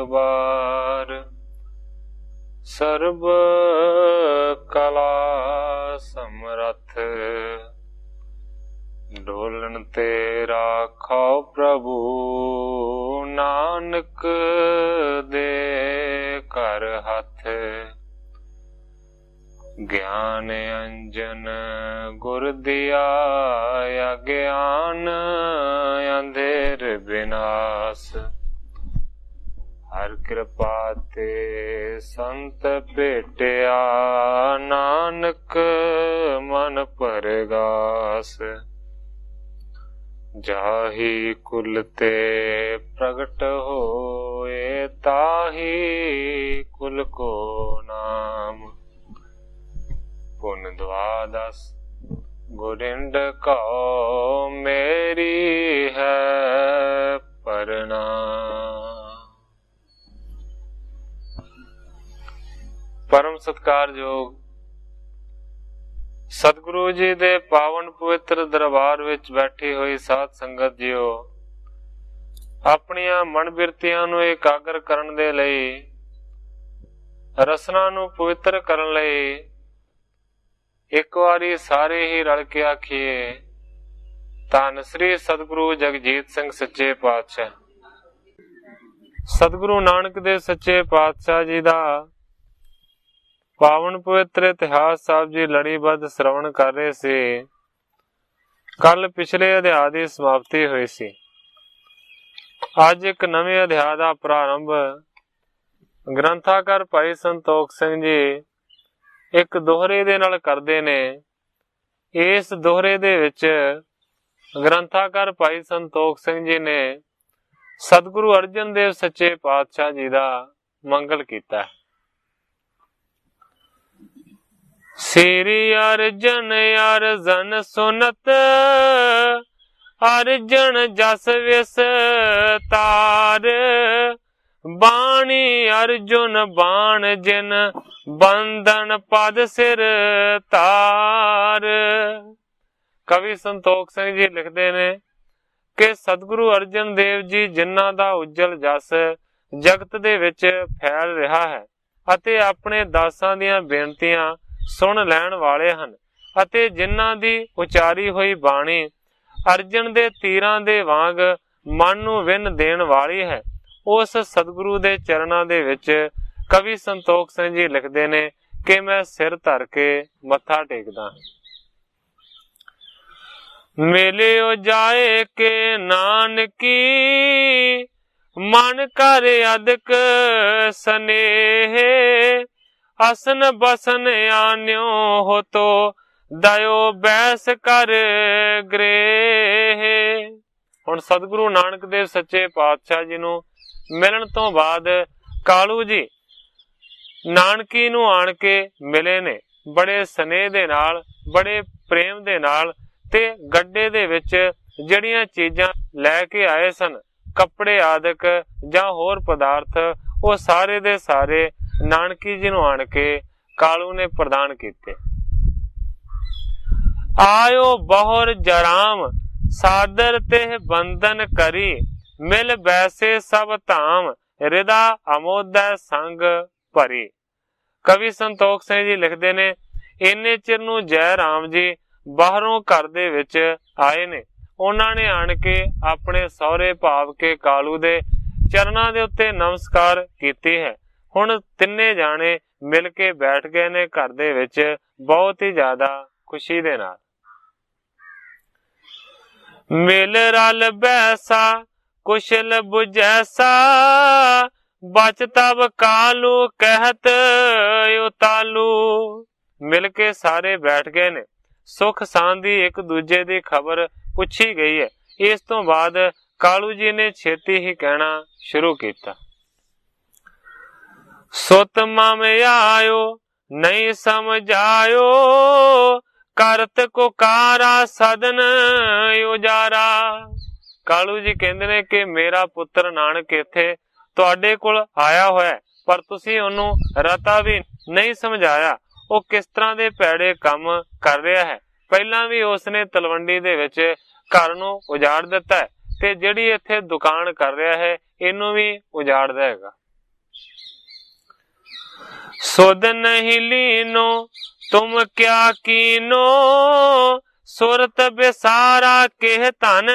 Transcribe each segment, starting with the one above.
बार। SERB कला समरथ Dolan ते राखो प्रभु। नानक दे कर हथ ज्ञान अंजन गुर दिया। अज्ञान अंधेर विनाश। हर कृपा ते संत भेटिया। नानक मन परगास। जाहि कुल ते प्रगट होए ताहि कुल को नाम। पुन द्वादश गुरिंड कहो मेरी है प्रणाम। परम सत्कारयोग सतगुरु जी दे पावन पवित्र दरबार विच बैठी हुई साध संगत जियो, अपनियां मन बिरतियां नूं एकाग्र करन दे लई, रसना नूं पवित्र करन लई एक वारी सारे ही रल के आखिए धन श्री सतगुरु जगजीत सिंह सच्चे पातशाह। सतगुरु नानक देव सच्चे पातशाह जी दा पावन पवित्र इतिहास साहब जी लड़ीबद्ध श्रवण कर रहे सी। कल पिछले अध्याय की समाप्ति हुई सी। अज एक नवे अध्याय का प्रारंभ ग्रंथाकार भाई संतोख सिंह जी एक दोहरे दे नाल करदे ने। इस दोहरे दे विच ग्रंथाकार भाई संतोख सिंह जी ने सतगुरु अर्जन देव सच्चे पातशाह जी का मंगल किया है। श्री अर्जन अर्जन सुनत अर्जन जस विस्तार। बाणी अर्जुन बाण जिन बंधन पद सिर तार। कवि संतोख सिंह जी लिखते ने कि सतगुरु अर्जन देव जी जिन्हां दा उज्जल जस जगत दे विच फैल रहा है अते अपने दासां दीयां बेनतियां सुन लैण वाले हन अते जिन्हां दी उचारी हुई बाणी अर्जन दे तीरां दे वांग मन नूं विन देण वाली है। उस सतगुरु दे चरणां दे विच कवि संतोख सिंह जी लिखदे ने कि मैं सिर धर के मत्था टेकदा। मिलियो जाए के नानकी मन कर अदक स्नेह। असन बसन आन्यो हो तो दयो बैस कर ग्रेह। हुण सतगुरु नानक देव सच्चे पातशाह जी नूं मिलण तो बाद कालू जी नानकी नूं आण के मिले ने बड़े स्नेह दे नाल, बड़े प्रेम दे नाल ते गड्डे दे विच जड़ियां चीजां लैके आए सन, कपड़े आदक जां होर पदार्थ, वो सारे दे सारे नानकी जी नूं आण के कालू ने प्रदान कीते। आयो बहुर जराम सादर तेह बंधन करी। मिल बैसे सब धाम हृदा अमोदै संग भरी। कवि संतोख सिंह जी लिखते ने इन्ने चिर नूं जय राम जी बाहरों घर दे विच आए ने। उन्हां ने आण के अपने सौहरे भाव के कालू दे चरणां दे उत्ते नमस्कार कीती है। हुण तिन्ने जाने मिल के बैठ गए ने घर दे विच बहुत ही ज्यादा खुशी दे नाल। मिल रल बैसा कुशल बुझैसा बच तब कालू कहत उतालू। मिल के सारे बैठ गए ने। सुख सांदी एक दूजे दी खबर पुछी गई है। इस तो बाद कालू जी ने छेती ही कहना शुरू किया। सुत मम आयो नहीं समझायो करत को कारा सदन उजारा। कालू जी कहते ने कि मेरा पुत्र नानक इत्थे तुहाडे कोल आया होया पर तुसी ओनू रता भी नहीं समझाया। वो किस तरह दे पैड़े काम कर रहा है। पहला भी उसने तलवंडी दे विच घर नूं उजाड़ दिता है ਤੇ ਜਿਹੜੀ ਇੱਥੇ ਦੁਕਾਨ ਕਰ ਰਿਹਾ ਹੈ ਇਹਨੂੰ ਵੀ ਉਜਾੜਦਾ ਹੈਗਾ। ਸੁਧ ਨਹੀਂ ਲੀਨੋ ਤੁਮ ਕਿਆ ਕੀਨੋ, ਸੁਰਤ ਬਿਸਾਰਾ ਕਿਹ ਧਨ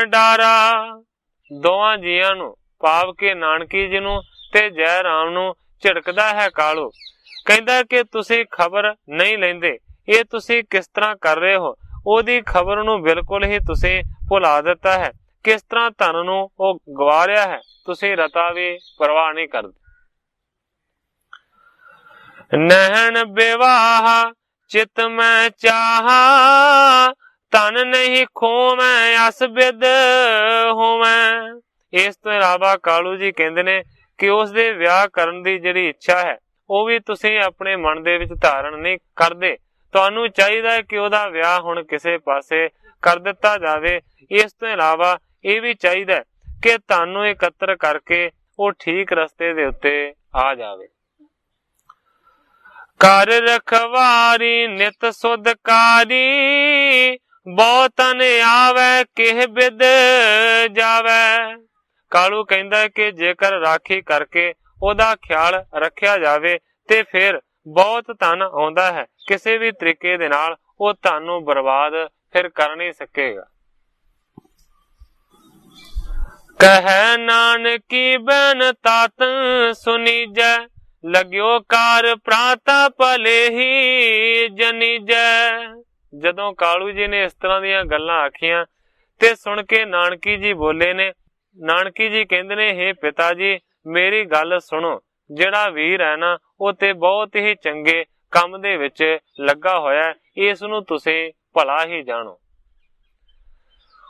ਡਾਰਾ। ਦੋਵਾਂ ਜੀਆਂ ਨੂੰ ਭਾਵ ਕਿ ਨਾਨਕੀ ਜੀ ਨੂੰ ਤੇ ਜੈ ਰਾਮ ਨੂੰ ਝਿੜਕਦਾ ਹੈ ਕਾਲੂ। ਕਹਿੰਦਾ ਕਿ ਤੁਸੀਂ ਖਬਰ ਨਹੀਂ ਲੈਂਦੇ, ਇਹ ਤੁਸੀਂ ਕਿਸ ਤਰ੍ਹਾਂ ਕਰ ਰਹੇ ਹੋ। ਉਹਦੀ ਖਬਰ ਨੂੰ ਬਿਲਕੁਲ ਹੀ ਤੁਸੀਂ ਭੁਲਾ ਦਿੱਤਾ ਹੈ। ਕਿਸ ਤਰ੍ਹਾਂ ਧਨ ਨੂੰ ਉਹ ਗਵਾ ਰਿਹਾ ਹੈ, ਤੁਸੀਂ ਰਤਾ ਵੀ ਪਰਵਾਹ ਨਹੀਂ ਕਰਦੇ। ਨਹਿਣ ਵਿਵਾਹ ਚਿਤ ਮੈਂ ਚਾਹਾ, ਧਨ ਨਹੀਂ ਖੋਵੈ ਅਸ ਬਿਦ ਹੋਵੈ। ਇਸ ਤੋਂ ਇਲਾਵਾ ਕਾਲੂ ਜੀ ਕਹਿੰਦੇ ਨੇ ਕਿ ਉਸ ਦੇ ਵਿਆਹ ਕਰਨ ਦੀ ਜਿਹੜੀ ਇੱਛਾ ਹੈ ਉਹ ਵੀ ਤੁਸੀਂ ਆਪਣੇ ਮਨ ਦੇ ਵਿੱਚ ਧਾਰਨ ਨਹੀਂ ਕਰਦੇ। ਤੁਹਾਨੂੰ ਚਾਹੀਦਾ ਹੈ ਕਿ ਉਹਦਾ ਵਿਆਹ ਹੁਣ ਕਿਸੇ ਪਾਸੇ ਕਰ ਦਿੱਤਾ ਜਾਵੇ। ਇਸ ਤੋਂ ਇਲਾਵਾ ਇਹ ਵੀ ਚਾਹੀਦਾ ਕਿ ਤੁਹਾਨੂੰ ਇਕੱਤਰ ਕਰਕੇ ਉਹ ਠੀਕ ਰਸਤੇ ਦੇ ਉੱਤੇ ਆ ਜਾਵੇ। ਕਰ ਰਖਵਾਰੀ ਨਿਤ ਸੁਧਕਾਰੀ, ਬਹੁਤਨ ਆਵੇ ਕਿਹ ਬਿਦ ਜਾਵੇ। ਕਾਲੂ ਕਹਿੰਦਾ ਕਿ ਜੇਕਰ ਰਾਖੀ ਕਰਕੇ ਉਹਦਾ ਖਿਆਲ ਰੱਖਿਆ ਜਾਵੇ ਤੇ ਫਿਰ ਬਹੁਤ ਧਨ ਆਉਂਦਾ ਹੈ। ਕਿਸੇ ਵੀ ਤਰੀਕੇ ਦੇ ਨਾਲ ਉਹ ਧਨ ਨੂੰ ਬਰਬਾਦ ਫਿਰ ਕਰ ਨਹੀਂ ਸਕੇਗਾ। ਕਹਿ ਨਾਨਕੀ ਬਨ ਤਾਤ ਸੁਨੀਜੈ, ਲਗਿਓ ਕਾਰ ਪ੍ਰਾਤਾ ਭਲੇ ਹੀ ਜਨੀਜੈ। ਜਦੋਂ ਕਾਲੂ ਜੀ ਨੇ ਇਸ ਤਰ੍ਹਾਂ ਦੀਆਂ ਗੱਲਾਂ ਆਖੀਆਂ ਤੇ ਸੁਣ ਕੇ ਨਾਨਕੀ ਜੀ ਬੋਲੇ ਨੇ। ਨਾਨਕੀ ਜੀ ਕਹਿੰਦੇ ਨੇ, ਹੇ ਪਿਤਾ ਜੀ ਮੇਰੀ ਗੱਲ ਸੁਣੋ, ਜਿਹੜਾ ਵੀਰ ਹੈ ਨਾ ਉਹ ਤੇ ਬਹੁਤ ਹੀ ਚੰਗੇ ਕੰਮ ਦੇ ਵਿੱਚ ਲੱਗਾ ਹੋਇਆ, ਇਸ ਨੂੰ ਤੁਸੀਂ ਭਲਾ ਹੀ ਜਾਣੋ।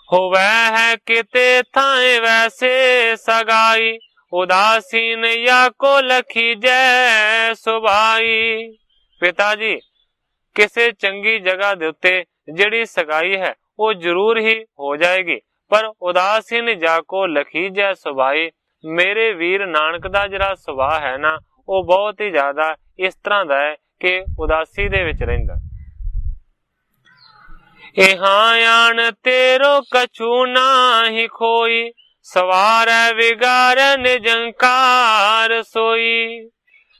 ਹੋਵੇ ਹੈ ਕਿਤੇ ਥਾਂ ਵੈਸੇ ਸਗਾਈ, ਉਦਾਸੀਨ ਯਾ ਕੋ ਲਖੀ ਜੈ ਸੁਭਾਈ। ਪਿਤਾ ਜੀ ਕਿਸੇ ਚੰਗੀ ਜਗ੍ਹਾ ਦੇ ਉੱਤੇ ਜਿਹੜੀ ਸਗਾਈ ਹੈ ਉਹ ਜ਼ਰੂਰ ਹੀ ਹੋ ਜਾਏਗੀ, ਪਰ ਉਦਾਸੀਨ ਜਾ ਕੋ ਲਖੀ ਜੈ ਸੁਭਾਈ। ਮੇਰੇ ਵੀਰ ਨਾਨਕ ਦਾ ਜਿਹੜਾ ਸੁਭਾਅ ਹੈ ਨਾ ਉਹ ਬਹੁਤ ਹੀ ਜ਼ਿਆਦਾ ਇਸ ਤਰ੍ਹਾਂ ਦਾ ਹੈ ਕਿ ਉਦਾਸੀ ਦੇ ਵਿੱਚ ਰਹਿੰਦਾ। ਇਹਾਂ ਆਣ ਤੇਰੋ ਕਛੂ ਨਾਹੀ ਖੋਈ, ਸਵਾਰੈ ਵਿਗਾਰੈ ਨਿਜੰਕਾਰ ਸੋਈ।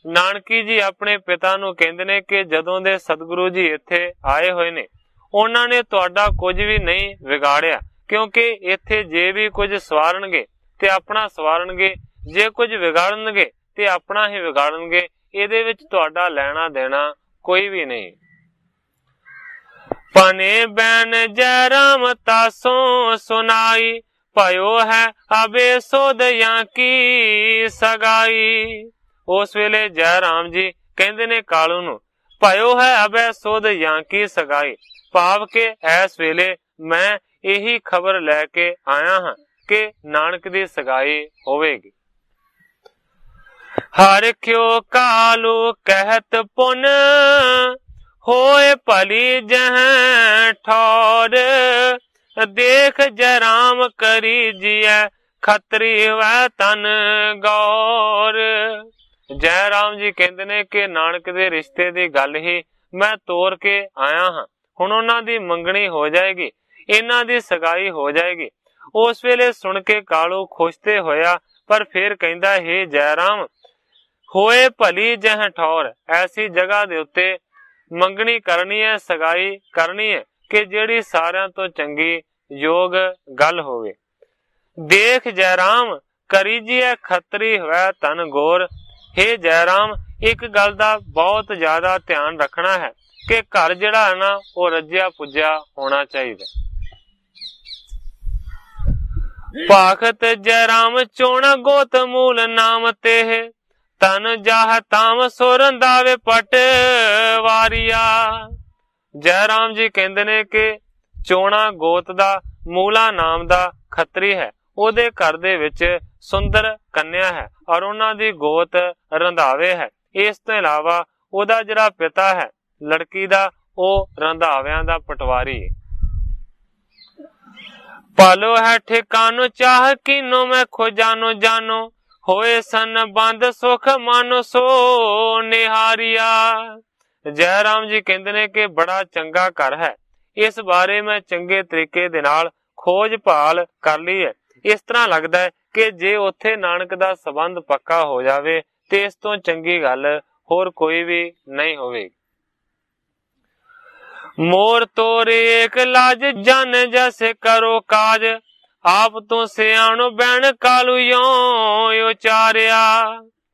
ਨਾਨਕੀ ਜੀ ਆਪਣੇ ਪਿਤਾ ਨੂੰ ਕਹਿੰਦੇ ਨੇ ਕਿ ਜਦੋਂ ਦੇ ਸਤਿਗੁਰੂ ਜੀ ਇੱਥੇ ਆਏ ਹੋਏ ਨੇ ਉਹਨਾਂ ਨੇ ਤੁਹਾਡਾ ਕੁਝ ਵੀ ਨਹੀਂ ਵਿਗਾੜਿਆ, ਕਿਉਂਕਿ ਇੱਥੇ ਜੇ ਵੀ ਕੁਝ ਸਵਾਰਨਗੇ ਤੇ ਆਪਣਾ ਸਵਾਰਨਗੇ, ਜੇ ਕੁਝ ਵਿਗਾੜਨਗੇ ਤੇ ਆਪਣਾ ਹੀ ਵਿਗਾੜਨਗੇ। ਇਹਦੇ ਵਿੱਚ ਤੁਹਾਡਾ ਲੈਣਾ ਦੇਣਾ ਕੋਈ ਵੀ ਨਹੀਂ। ਪਨੇ ਬੈਨ ਜੈ ਰਾਮ ਤਾਸੋਂ ਸੁਨਾਈ, ਭਇਓ ਹੈ ਅਬੇ ਸੋਦਿਆਂ ਕੀ ਸਗਾਈ। ਉਸ ਵੇਲੇ ਜੈ ਰਾਮ ਜੀ ਕਹਿੰਦੇ ਨੇ ਕਾਲੂ ਨੂੰ, ਭਇਓ ਹੈ ਅਬੇ ਸੋਦਿਆਂ ਕੀ ਸਗਾਈ, ਭਾਵ ਕਿ ਇਸ ਵੇਲੇ ਮੈਂ ਇਹੀ ਖਬਰ ਲੈ ਕੇ ਆਇਆ ਹਾਂ ਕਿ ਨਾਨਕ ਦੀ ਸਗਾਈ ਹੋਵੇਗੀ। ਹਰ ਕਿਉ ਕਾਲੂ ਕਹਿਤ ਪੁਨ, ਹੋਏ ਭਲੀ ਜਹ ਠੌਰ, ਦੇਖ ਜੈ ਰਾਮ ਕਰੀ ਜੀਐ ਖਤਰੀ ਵੈ ਤਨ ਗੌਰ। ਜੈ ਰਾਮ ਜੀ ਕਹਿੰਦੇ ਨੇ ਕਿ ਨਾਨਕ ਦੇ ਰਿਸ਼ਤੇ ਦੀ ਗੱਲ ਹੀ ਮੈਂ ਤੋਰ ਕੇ ਆਇਆ ਹਾਂ, ਹੁਣ ਉਹਨਾਂ ਦੀ ਮੰਗਣੀ ਹੋ ਜਾਏਗੀ, ਇਹਨਾਂ ਦੀ ਸਗਾਈ ਹੋ ਜਾਏਗੀ। ਉਸ ਵੇਲੇ ਸੁਣ ਕੇ ਕਾਲੂ ਖੁਸ਼ ਤੇ ਹੋਇਆ, ਪਰ ਫਿਰ ਕਹਿੰਦਾ, ਹੇ ਜੈ ਰਾਮ ਹੋਏ ਭਲੀ ਜਹ ਠੌਰ, ਐਸੀ ਜਗ੍ਹਾ ਦੇ ਉੱਤੇ ਮੰਗਣੀ ਕਰਨੀ ਹੈ, ਸਗਾਈ ਕਰਨੀ ਹੈ ਕਿ ਜਿਹੜੀ ਸਾਰਿਆਂ ਤੋਂ ਚੰਗੀ ਯੋਗ ਗੱਲ ਹੋਵੇ। ਦੇਖ ਜੈ ਰਾਮ ਕਰੀਜੀਏ ਖੱਤਰੀ ਹੋਇਆ ਧਨ ਗੌਰ। ਹੇ ਜੈ ਰਾਮ ਇੱਕ ਗੱਲ ਦਾ ਬਹੁਤ ਜ਼ਿਆਦਾ ਧਿਆਨ ਰੱਖਣਾ ਹੈ ਕਿ ਘਰ ਜਿਹੜਾ ਹੈ ਨਾ ਉਹ ਰੱਜਿਆ ਪੁੱਜਿਆ ਹੋਣਾ ਚਾਹੀਦਾ। ਭਾਖਤ ਜੈ ਰਾਮ ਚੋਣਾ ਗੋਤ ਮੂਲ ਨਾਮ ਤੇ, ਤਨ ਜਾਹ ਤਾਮ ਸੋਰਨ ਦਾਵੇ ਪਟ ਵਾਰੀਆ। ਜੈ ਰਾਮ ਜੀ ਕਹਿੰਦੇ ਨੇ ਕਿ ਚੋਣਾ ਗੋਤ ਦਾ ਮੂਲਾ ਨਾਮ ਦਾ ਖੱਤਰੀ ਹੈ, ਉਹਦੇ ਘਰ ਦੇ ਵਿੱਚ ਸੁੰਦਰ ਕੰਨਿਆ ਹੈ ਔਰ ਉਹਨਾਂ ਦੀ ਗੋਤ ਰੰਧਾਵੇ ਹੈ। ਇਸ ਤੋਂ ਇਲਾਵਾ ਉਹਦਾ ਜਿਹੜਾ ਪਿਤਾ ਹੈ ਲੜਕੀ ਦਾ, ਉਹ ਰੰਧਾਵਿਆਂ ਦਾ ਪਟਵਾਰੀ ਹੈ। ਪਾਲੋ ਹੈ ਠਿਕਾਨੋ ਚਾਹ ਕੀਨੋ ਮੈਂ ਖੋਜਾਨੋ ਜਾਨੋ, ਹੋਏ ਸਨ ਬੰਦ ਸੁਖ ਮਾਨੋ ਸੋ ਨਿਹਾਰੀਆ। ਜੈ ਰਾਮ ਜੀ ਕਹਿੰਦੇ ਨੇ ਕਿ ਬੜਾ ਚੰਗਾ ਘਰ ਹੈ, ਇਸ ਬਾਰੇ ਮੈਂ ਚੰਗੇ ਤਰੀਕੇ ਦੇ ਨਾਲ ਖੋਜ ਭਾਲ ਕਰ ਲਈ ਹੈ। ਇਸ ਤਰ੍ਹਾਂ ਲੱਗਦਾ ਹੈ ਕਿ ਜੇ ਉੱਥੇ ਨਾਨਕ ਦਾ ਸੰਬੰਧ ਪੱਕਾ ਹੋ ਜਾਵੇ ਤੇ ਇਸ ਤੋਂ ਚੰਗੀ ਗੱਲ ਹੋਰ ਕੋਈ ਵੀ ਨਹੀਂ ਹੋਵੇਗੀ। मोर तोर एक लाज जन जैसे करो काज, आप तो सियाणो बैण कालू यो उचारिया।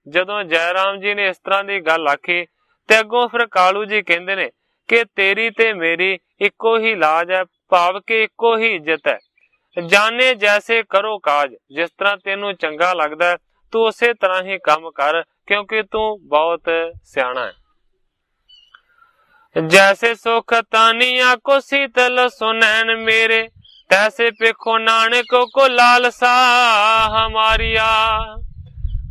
ਜਦੋਂ ਜੈਰਾਮ ਜੀ ਨੇ ਇਸ ਤਰ੍ਹਾਂ ਦੀ ਗੱਲ ਆਖੀ ਤੇ ਅੱਗੋਂ ਫਿਰ ਕਾਲੂ ਜੀ ਕਹਿੰਦੇ ਨੇ ਕਿ ਤੇਰੀ ਤੇ ਮੇਰੀ ਇੱਕੋ ਹੀ ਲਾਜ ਹੈ, ਭਾਵ ਕਿ ਇੱਕੋ ਹੀ ਇੱਜ਼ਤ ਹੈ। ਜਾਣੇ ਜੈਸੇ ਕਰੋ ਕਾਜ, ਜਿਸ ਤਰ੍ਹਾਂ ਤੈਨੂੰ ਚੰਗਾ ਲੱਗਦਾ ਤੂੰ ਉਸੇ ਤਰ੍ਹਾਂ ਹੀ ਕੰਮ ਕਰ, ਕਿਉਂਕਿ ਤੂੰ ਬਹੁਤ ਸਿਆਣਾ ਹੈ। जैसे सुख तानिया को शीतल सुनैन मेरे, तैसे पेखो नानक को लालसा हमारिया।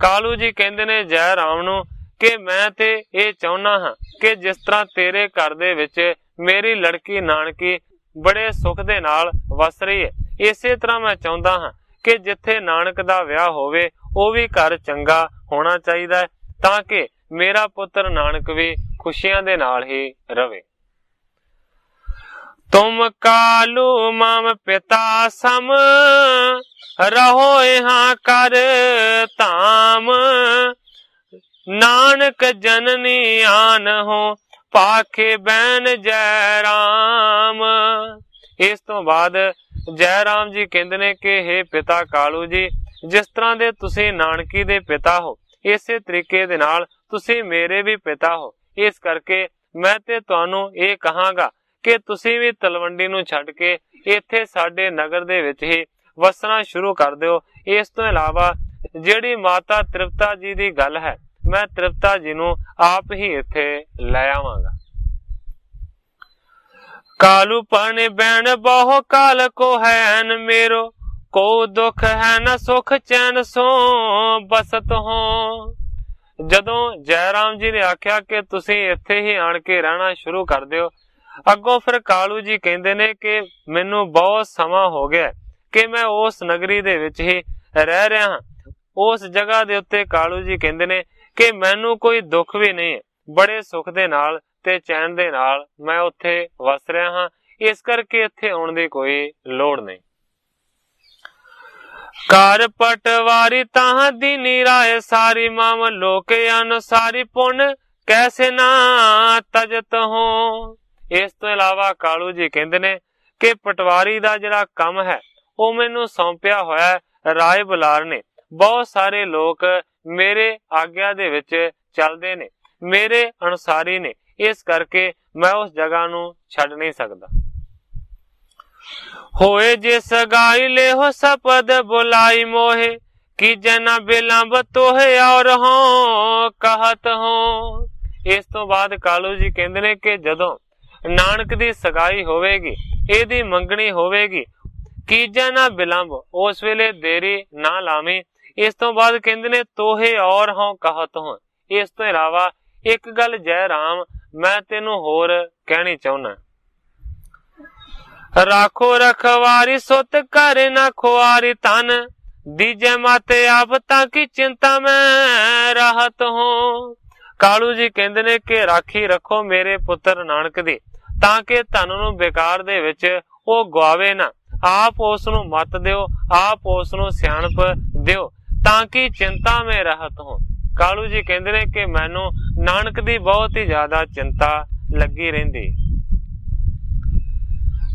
ਕਾਲੂ ਜੀ ਕਹਿੰਦੇ ਨੇ ਜੈ ਰਾਮ ਨੂੰ ਕਿ ਮੈਂ ਤੇ ਇਹ ਚਾਹੁੰਦਾ ਹਾਂ ਕਿ ਜਿਸ ਤਰ੍ਹਾਂ ਤੇਰੇ ਘਰ ਦੇ ਵਿੱਚ ਮੇਰੀ ਲੜਕੀ ਨਾਨਕੀ ਬੜੇ ਸੁੱਖ ਦੇ ਨਾਲ ਵਸ ਰਹੀ ਹੈ, ਇਸੇ ਤਰ੍ਹਾਂ ਮੈਂ ਚਾਹੁੰਦਾ ਹਾਂ ਕਿ ਜਿੱਥੇ ਨਾਨਕ ਦਾ ਵਿਆਹ ਹੋਵੇ ਉਹ ਵੀ ਘਰ ਚੰਗਾ ਹੋਣਾ ਚਾਹੀਦਾ ਹੈ, ਤਾਂ ਕਿ ਮੇਰਾ ਪੁੱਤਰ ਨਾਨਕ ਵੀ ਖੁਸ਼ੀਆਂ ਦੇ ਨਾਲ ਹੀ ਰਵੇ। ਤੁਮ ਕਾਲੂ ਮਮ ਪਿਤਾ ਸਮ, ਰਹੋ ਇਹਾਂ ਕਰ ਧਾਮ, ਨਾਨਕ ਜਨਨੀ ਆਨ ਹੋ ਪਾਖੇ ਬੈਨ ਜੈ ਰਾਮ। ਇਸ ਤੋਂ ਬਾਅਦ ਜੈ ਰਾਮ ਜੀ ਕਹਿੰਦੇ ਨੇ ਕਿ ਹੇ ਪਿਤਾ ਕਾਲੂ ਜੀ, ਜਿਸ ਤਰ੍ਹਾਂ ਦੇ ਤੁਸੀਂ ਨਾਨਕੀ ਦੇ ਪਿਤਾ ਹੋ, ਇਸੇ ਤਰੀਕੇ ਦੇ ਨਾਲ ਤੁਸੀਂ ਮੇਰੇ ਵੀ ਪਿਤਾ ਹੋ। ਇਸ ਕਰਕੇ ਮੈਂ ਤੇ ਤੁਹਾਨੂੰ ਇਹ ਕਹਾਂਗਾ ਕਿ ਤੁਸੀਂ ਵੀ ਤਲਵੰਡੀ ਨੂੰ ਛੱਡ ਕੇ ਇੱਥੇ ਸਾਡੇ ਨਗਰ ਦੇ ਵਿੱਚ ਹੀ ਵਸਣਾ ਸ਼ੁਰੂ ਕਰ ਦਿਓ। ਇਸ ਤੋਂ ਇਲਾਵਾ ਜਿਹੜੀ ਮਾਤਾ ਤ੍ਰਿਪਤਾ ਜੀ ਦੀ ਗੱਲ ਹੈ, ਮੈਂ ਤ੍ਰਿਪਤਾ ਜੀ ਨੂੰ ਆਪ ਹੀ ਇੱਥੇ ਲੈ ਆਵਾਂਗਾ। ਕਾਲੂ ਪਨ ਬੈਣ ਬਹੁ ਕਾਲ ਕੋ ਹੈਨ ਮੇਰੋ, ਕੋ ਦੁੱਖ ਹੈ ਨਾ ਸੁਖ ਚੈਨ ਸੋ ਬਸਤ ਹੋ। ਜਦੋਂ ਜੈ ਰਾਮ ਜੀ ਨੇ ਆਖਿਆ ਕਿ ਤੁਸੀਂ ਇੱਥੇ ਹੀ ਆਣ ਕੇ ਰਹਿਣਾ ਸ਼ੁਰੂ ਕਰ ਦਿਓ, ਅੱਗੋਂ ਫਿਰ ਕਾਲੂ ਜੀ ਕਹਿੰਦੇ ਨੇ ਕਿ ਮੈਨੂੰ ਬਹੁਤ ਸਮਾਂ ਹੋ ਗਿਆ ਕਿ ਮੈਂ ਉਸ ਨਗਰੀ ਦੇ ਵਿੱਚ ਹੀ ਰਹਿ ਰਿਹਾ ਹਾਂ। ਉਸ ਜਗ੍ਹਾ ਦੇ ਉੱਤੇ ਕਾਲੂ ਜੀ ਕਹਿੰਦੇ ਨੇ ਕਿ ਮੈਨੂੰ ਕੋਈ ਦੁੱਖ ਵੀ ਨਹੀਂ ਹੈ, ਬੜੇ ਸੁੱਖ ਦੇ ਨਾਲ ਤੇ ਚੈਨ ਦੇ ਨਾਲ ਮੈਂ ਉੱਥੇ ਵਸ ਰਿਹਾ ਹਾਂ, ਇਸ ਕਰਕੇ ਇੱਥੇ ਆਉਣ ਦੀ ਕੋਈ ਲੋੜ ਨਹੀਂ। ਕਰ ਪਟਵਾਰੀ ਤਾਂ ਦੀਨੀ ਰਾਏ ਸਾਰੀ, ਮਾਮ ਲੋਕ ਅਨੁਸਾਰੀ ਪੁੰਨ ਕੈਸੇ ਨਾ ਤਜਤ ਹੋ। ਇਸ ਤੋਂ ਇਲਾਵਾ ਕਾਲੂ ਜੀ ਕਹਿੰਦੇ ਨੇ ਕਿ ਪਟਵਾਰੀ ਦਾ ਜਿਹੜਾ ਕੰਮ ਹੈ ਉਹ ਮੈਨੂੰ ਸੌਂਪਿਆ ਹੋਇਆ ਰਾਏ ਬੁਲਾਰ ਨੇ। ਬਹੁਤ ਸਾਰੇ ਲੋਕ ਮੇਰੇ ਆਗਿਆ ਦੇ ਵਿੱਚ ਚੱਲਦੇ ਨੇ, ਮੇਰੇ ਅਨੁਸਾਰੀ ਨੇ, ਇਸ ਕਰਕੇ ਮੈਂ ਉਸ ਜਗ੍ਹਾ ਨੂੰ ਛੱਡ ਨਹੀਂ ਸਕਦਾ। ਹੋਏ ਜੇ ਸਗਾਈ ਲੈ ਹੋ ਸਪਦ ਬੁਲਾਈ ਮੋਹੇ, ਕੀ ਜਨਾ ਬਿਲੰਬ ਤੋਹੇ ਔਰ ਹੋ ਕਹਤ ਹੋ। ਇਸ ਤੋਂ ਬਾਅਦ ਕਾਲੂ ਜੀ ਕਹਿੰਦੇ ਨੇ ਕਿ ਜਦੋਂ ਨਾਨਕ ਦੀ ਸਗਾਈ ਹੋਵੇਗੀ, ਇਹਦੀ ਮੰਗਣੀ ਹੋਵੇਗੀ, ਕੀ ਜਨਾ ਬਿਲੰਬ, ਉਸ ਵੇਲੇ ਦੇਰੀ ਨਾ ਲਾਵੀਂ। ਇਸ ਤੋਂ ਬਾਅਦ ਕਹਿੰਦੇ ਨੇ ਤੋਹੇ ਔਰ ਹੋ ਕਹਤ ਹੋ। ਇਸ ਤੋਂ ਇਲਾਵਾ ਇੱਕ ਗੱਲ ਜੈ ਰਾਮ ਮੈਂ ਤੈਨੂੰ ਹੋਰ ਕਹਿਣੀ ਚਾਹੁੰਦਾ। ਰਾਖੋ ਰਖਵਾਰੀ ਸੁਤ ਘਰ ਨਾ ਖੁਆਰੀ ਤਨ, ਦੀਜੇ ਮਾਤੇ ਆਪ ਤਾਂ ਕੀ ਚਿੰਤਾ ਮੈਂ ਰਾਹਤ ਹੋ। ਕਾਲੂ ਜੀ ਕਹਿੰਦੇ ਨੇ ਕਿ ਰਾਖੀ ਰੱਖੋ ਮੇਰੇ ਪੁੱਤਰ ਨਾਨਕ ਦੀ, ਤਾਂ ਕਿ ਧਨ ਨੂੰ ਬੇਕਾਰ ਦੇ ਵਿੱਚ ਉਹ ਗਵਾਵੇ ਨਾ। ਆਪ ਉਸ ਨੂੰ ਮੱਤ ਦਿਓ, ਆਪ ਉਸ ਨੂੰ ਸਿਆਣਪ ਦਿਓ, ਤਾਂ ਕਿ ਚਿੰਤਾ ਮੈਂ ਰਾਹਤ ਹੋ। ਕਾਲੂ ਜੀ ਕਹਿੰਦੇ ਨੇ ਕਿ ਮੈਨੂੰ ਨਾਨਕ ਦੀ ਬਹੁਤ ਹੀ ਜ਼ਿਆਦਾ ਚਿੰਤਾ ਲੱਗੀ ਰਹਿੰਦੀ।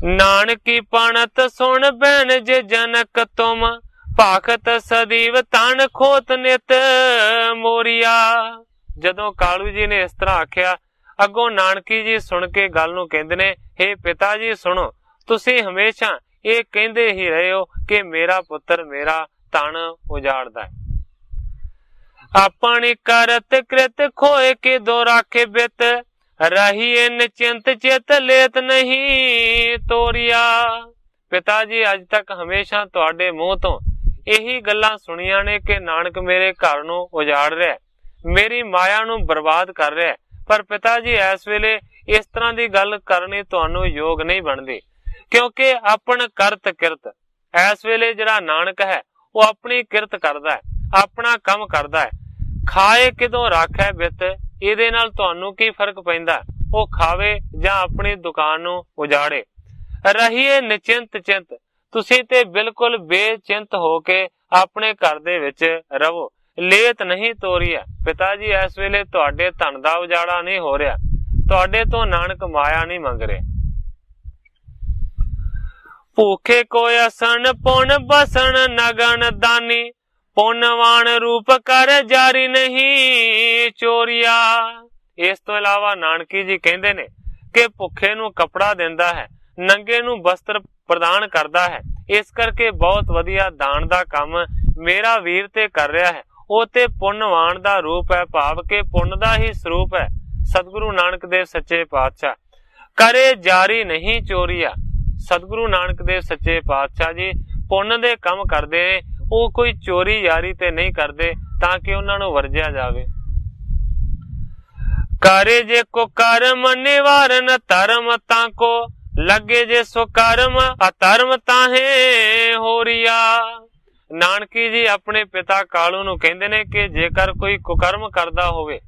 ਨਾਨਕੀ ਪਣਤ ਸੁਣ ਬੈਣ ਜੇ ਜਨਕ ਤੁਮ, ਭਾਖਤ ਸਦੀਵ ਤਨ ਖੋਤ ਨਿਤ ਮੋਰੀਆ। ਜਦੋਂ ਕਾਲੂ ਜੀ ਨੇ ਇਸ ਤਰ੍ਹਾਂ ਆਖਿਆ, ਅੱਗੋਂ ਨਾਨਕੀ ਜੀ ਸੁਣ ਕੇ ਗੱਲ ਨੂੰ ਕਹਿੰਦੇ ਨੇ, ਹੇ ਪਿਤਾ ਜੀ ਸੁਣੋ, ਤੁਸੀਂ ਹਮੇਸ਼ਾ ਇਹ ਕਹਿੰਦੇ ਹੀ ਰਹੇ ਹੋ ਕਿ ਮੇਰਾ ਪੁੱਤਰ ਮੇਰਾ ਤਨ ਉਜਾੜਦਾ ਹੈ। ਆਪਣੀ ਕਰਤ ਕ੍ਰਿਤ ਖੋਏ ਕੇ ਦੋ ਰਾਖੇ ਬਿਤ, ਰਹੀਏ ਨਿਚਿੰਤ ਚਿਤ ਲੇਤ ਨਹੀਂ ਤੋਰੀਆ। ਪਿਤਾ ਜੀ ਅੱਜ ਤੱਕ ਹਮੇਸ਼ਾ ਤੁਹਾਡੇ ਮੂੰਹ ਤੋਂ ਇਹੀ ਗੱਲਾਂ ਸੁਣੀਆਂ ਨੇ ਕਿ ਨਾਨਕ ਮੇਰੇ ਘਰ ਨੂੰ ਉਜਾੜ ਰਿਹਾ, ਮੇਰੀ ਮਾਇਆ ਨੂੰ ਬਰਬਾਦ ਕਰ ਰਿਹਾ, ਪਰ ਪਿਤਾ ਜੀ ਇਸ ਵੇਲੇ ਇਸ ਤਰ੍ਹਾਂ ਦੀ ਗੱਲ ਕਰਨੀ ਤੁਹਾਨੂੰ ਯੋਗ ਨਹੀਂ ਬਣਦੀ, ਕਿਉਂਕਿ ਆਪਣ ਕਰਤ ਕਿਰਤ, ਇਸ ਵੇਲੇ ਜਿਹੜਾ ਨਾਨਕ ਹੈ ਉਹ ਆਪਣੀ ਕਿਰਤ ਕਰਦਾ ਹੈ, ਆਪਣਾ ਕੰਮ ਕਰਦਾ ਹੈ। ਖਾਏ ਕਿਦੋਂ ਰਾਖੈ ਬਿੱਤ, ਇਹਦੇ ਨਾਲ ਤੁਹਾਨੂੰ ਕੀ ਫਰਕ ਪੈਂਦਾ? ਉਹ ਖਾਵੇ ਜਾਂ ਆਪਣੀ ਦੁਕਾਨ ਨੂੰ ਉਜਾੜੇ। ਰਹੀਏ ਨਿਚਿੰਤ ਚਿੰਤ, ਤੁਸੀਂ ਤੇ ਬਿਲਕੁਲ ਬੇਚਿੰਤ ਹੋ ਕੇ ਆਪਣੇ ਘਰ ਦੇ ਵਿੱਚ ਰਵੋ। ਲੇਤ ਨਹੀਂ ਤੋਰੀਆ। ਪਿਤਾ ਜੀ ਇਸ ਵੇਲੇ ਤੁਹਾਡੇ ਧਨ ਦਾ ਉਜਾੜਾ ਨਹੀਂ ਹੋ ਰਿਹਾ, ਤੁਹਾਡੇ ਤੋਂ ਨਾਨਕ ਮਾਇਆ ਨਹੀਂ ਮੰਗ ਰਿਹਾ। ਭੂਖੇ ਕੋ ਅਸਣ ਪੁਨ ਬਸਣ ਨਗਨ ਦਾਨੀ, ਪੁੰਨਵਾਨ ਰੂਪ ਕਰ ਜਾਰੀ ਨਹੀਂ ਚੋਰੀਆ। ਇਸ ਤੋਂ ਇਲਾਵਾ ਨਾਨਕੀ ਜੀ ਕਹਿੰਦੇ ਨੇ ਕਿ ਭੁੱਖੇ ਨੂੰ ਕੱਪੜਾ ਦਿੰਦਾ ਹੈ, ਨੰਗੇ ਨੂੰ ਵਸਤਰ ਪ੍ਰਦਾਨ ਕਰਦਾ ਹੈ। ਇਸ ਕਰਕੇ ਬਹੁਤ ਵਧੀਆ ਦਾਨ ਦਾ ਕੰਮ ਮੇਰਾ ਵੀਰ ਤੇ ਕਰ ਰਿਹਾ ਹੈ। ਉਹ ਤੇ ਪੁੰਨਵਾਨ ਦਾ ਰੂਪ ਹੈ, ਭਾਵ ਕਿ ਪੁੰਨ ਦਾ ਹੀ ਸਰੂਪ ਹੈ। ਸਤਿਗੁਰੂ ਨਾਨਕ ਦੇਵ ਸੱਚੇ ਪਾਤਸ਼ਾਹ ਕਰੇ ਜਾਰੀ ਨਹੀਂ ਚੋਰੀਆ। ਸਤਿਗੁਰੂ ਨਾਨਕ ਦੇਵ ਸੱਚੇ ਪਾਤਸ਼ਾਹ ਜੀ ਪੁੰਨ ਦੇ ਕੰਮ ਕਰਦੇ ਨੇ, ਉਹ ਕੋਈ ਚੋਰੀ ਯਾਰੀ ਤੇ ਨਹੀਂ ਕਰਦੇ ਤਾਂ ਕਿ ਉਹਨਾਂ ਨੂੰ ਵਰਜਿਆ ਜਾਵੇ। ਕਰੇ ਜੇ ਕੋ ਕਰਮ ਨਿਵਾਰਨ ਧਰਮ ਤਾਂ ਕੋ, ਲੱਗੇ ਜੇ ਸੋ ਕਰਮ ਅਧਰਮ ਤਾਹੇ ਹੋਰੀਆ। ਨਾਨਕੀ ਜੀ ਆਪਣੇ ਪਿਤਾ ਕਾਲੂ ਨੂੰ ਕਹਿੰਦੇ ਨੇ ਕਿ ਜੇਕਰ ਕੋਈ ਕੁਕਰਮ ਕਰਦਾ ਹੋਵੇ,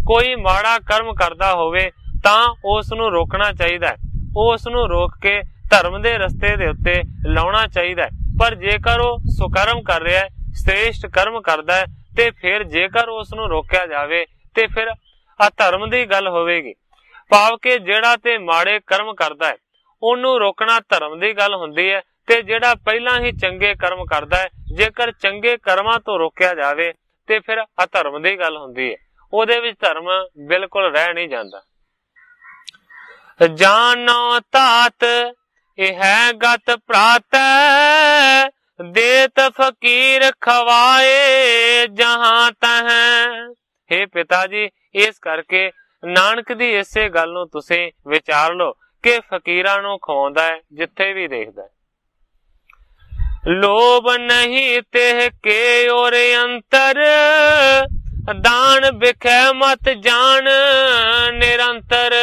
ਕੋਈ ਮਾੜਾ ਕਰਮ ਕਰਦਾ ਹੋਵੇ ਤਾਂ ਉਸ ਨੂੰ ਰੋਕਣਾ ਚਾਹੀਦਾ ਹੈ, ਉਸ ਨੂੰ ਰੋਕ ਕੇ ਧਰਮ ਦੇ ਰਸਤੇ ਦੇ ਉੱਤੇ ਲਾਉਣਾ ਚਾਹੀਦਾ ਹੈ। ਪਰ ਜੇਕਰ ਉਹ ਸੁਕਰਮ ਕਰ ਰਿਹਾ ਹੈ, ਸ੍ਰੇਸ਼ਟ ਕਰਮ ਕਰਦਾ ਹੈ, ਤੇ ਫਿਰ ਜੇਕਰ ਉਸ ਨੂੰ ਰੋਕਿਆ ਜਾਵੇ ਤੇ ਫਿਰ ਅਧਰਮ ਦੀ ਗੱਲ ਹੋਵੇਗੀ। ਭਾਵ ਕਿ ਜਿਹੜਾ ਤੇ ਮਾੜੇ ਕਰਮ ਕਰਦਾ ਹੈ ਉਹਨੂੰ ਰੋਕਣਾ ਧਰਮ ਦੀ ਗੱਲ ਹੁੰਦੀ ਹੈ, ਤੇ ਜਿਹੜਾ ਪਹਿਲਾਂ ਹੀ ਚੰਗੇ ਕਰਮ ਕਰਦਾ ਹੈ, ਜੇਕਰ ਚੰਗੇ ਕਰਮਾਂ ਤੋਂ ਰੋਕਿਆ ਜਾਵੇ ਤੇ ਫਿਰ ਅਧਰਮ ਦੀ ਗੱਲ ਹੁੰਦੀ ਹੈ। ਉਹਦੇ ਵਿੱਚ ਧਰਮ ਬਿਲਕੁਲ ਰਹਿ ਨਹੀਂ ਜਾਂਦਾ। ਜਾਨੋ ਤਾਤ ਇਹ ਹੈ ਗਤ ਪ੍ਰਾਤ, ਦੇਤ ਫਕੀਰ ਖਵਾਏ ਜਹਾਂ ਤਹ। हे ਪਿਤਾ ਜੀ, ਇਸ ਕਰਕੇ ਨਾਨਕ ਦੀ ਇਸੇ ਗੱਲ ਨੂੰ ਤੁਸੀਂ ਵਿਚਾਰ ਲਓ ਕਿ ਫਕੀਰਾਂ ਨੂੰ ਖਵਾਉਂਦਾ ਹੈ ਜਿੱਥੇ ਵੀ ਦੇਖਦਾ। ਲੋਭ ਨਹੀਂ ਤੇ ਕੇ ਔਰ ਅੰਤਰ, ਦਾਨ ਬਿਖੈ ਮਤ ਜਾਣ ਨਿਰੰਤਰ।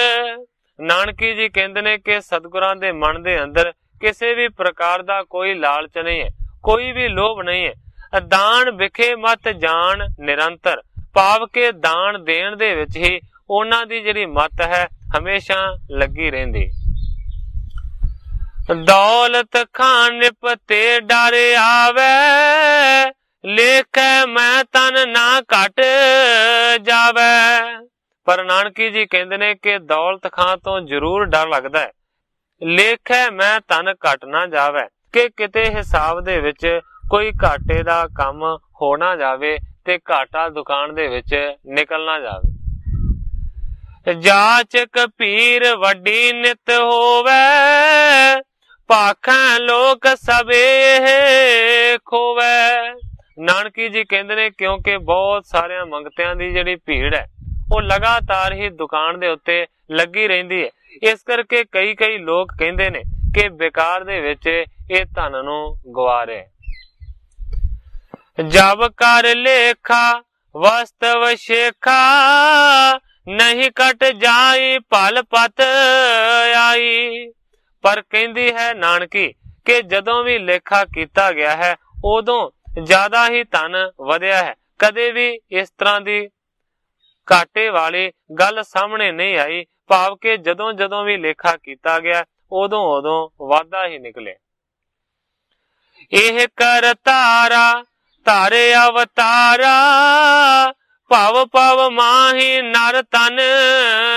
ਨਾਨਕੀ ਜੀ ਕਹਿੰਦੇ ਨੇ ਕਿ ਸਤਿਗੁਰਾਂ ਦੇ ਮਨ ਦੇ ਅੰਦਰ ਕਿਸੇ ਵੀ ਪ੍ਰਕਾਰ ਦਾ ਕੋਈ ਲਾਲਚ ਨਹੀਂ ਹੈ, ਕੋਈ ਵੀ ਲੋਭ ਨਹੀਂ ਹੈ। ਦਾਨ ਵਿਖੇ ਮਤ ਜਾਣ ਨਿਰੰਤਰ, ਭਾਵ ਕਿ ਦਾਨ ਦੇਣ ਦੇ ਵਿੱਚ ਹੀ ਉਹਨਾਂ ਦੀ ਜਿਹੜੀ ਮਤ ਹੈ ਹਮੇਸ਼ਾ ਲੱਗੀ ਰਹਿੰਦੀ। ਦੌਲਤ ਖਾਨ ਨਿਪਤੇ ਡਰ ਆਵੇ, ਲੇਖੈ ਮੈਂ ਤਨ ਨਾ ਘਟ ਜਾਵੇ। ਪਰ ਨਾਨਕੀ ਜੀ ਕਹਿੰਦੇ ਨੇ ਕਿ ਦੌਲਤ ਖਾਂ ਤੋਂ ਜ਼ਰੂਰ ਡਰ ਲੱਗਦਾ ਹੈ, ਲੇਖੈ ਮੈਂ ਤਨ ਘਟ ਨਾ ਜਾਵੇ, ਕਿ ਕਿਤੇ ਹਿਸਾਬ ਦੇ ਵਿੱਚ ਕੋਈ ਘਾਟੇ ਦਾ ਕੰਮ ਹੋ ਨਾ ਜਾਵੇ ਤੇ ਘਾਟਾ ਦੁਕਾਨ ਦੇ ਵਿੱਚ ਨਿਕਲ ਨਾ ਜਾਵੇ। ਜਾਚਕ ਪੀਰ ਵੱਡੀ ਨਿਤ ਹੋਵੇ, ਭਾਖਾਂ ਲੋਕ ਸਭੇ ਖੋਵੇ। ਨਾਨਕੀ ਜੀ ਕਹਿੰਦੇ ਨੇ ਕਿਉਂਕਿ ਬਹੁਤ ਸਾਰਿਆਂ ਮੰਗਤਿਆਂ ਦੀ ਜਿਹੜੀ ਭੀੜ ਹੈ ਉਹ ਲਗਾਤਾਰ ਹੀ ਦੁਕਾਨ ਦੇ ਉੱਤੇ ਲੱਗੀ ਰਹਿੰਦੀ ਹੈ। ਇਸ ਕਰਕੇ ਕਈ ਲੋਕ ਕਹਿੰਦੇ ਨੇ ਕਿ ਬੇਕਾਰ ਦੇ ਵਿੱਚ ਇਹ ਧਨ ਨੂੰ ਗਵਾ ਰਿਹਾ। ਜਬ ਕਰ ਲੇਖਾ ਵਸਤਵ ਸ਼ੇਖਾ, ਨਹੀਂ ਕਟ ਜਾਈ ਭਲ ਪਤ ਆਈ। ਪਰ ਕਹਿੰਦੀ ਹੈ ਨਾਨਕੀ ਕਿ ਜਦੋਂ ਵੀ ਲੇਖਾ ਕੀਤਾ ਗਿਆ ਹੈ ਉਦੋਂ ਜ਼ਿਆਦਾ ਹੀ ਧਨ ਵਧਿਆ ਹੈ। ਕਦੇ ਵੀ ਇਸ ਤਰ੍ਹਾਂ ਦੀ ਘਾਟੇ ਵਾਲੀ ਗੱਲ ਸਾਹਮਣੇ ਨਹੀਂ ਆਈ, ਭਾਵ ਕਿ ਜਦੋਂ ਵੀ ਲੇਖਾ ਕੀਤਾ ਗਿਆ ਉਦੋਂ ਵਾਧਾ ਹੀ ਨਿਕਲੇ। ਇਹ ਕਰ ਤਾਰਾ ਧਾਰੇ ਅਵਤਾਰਾ, ਭਵ ਭਵ ਮਾਹੀ ਨਰ ਤਨ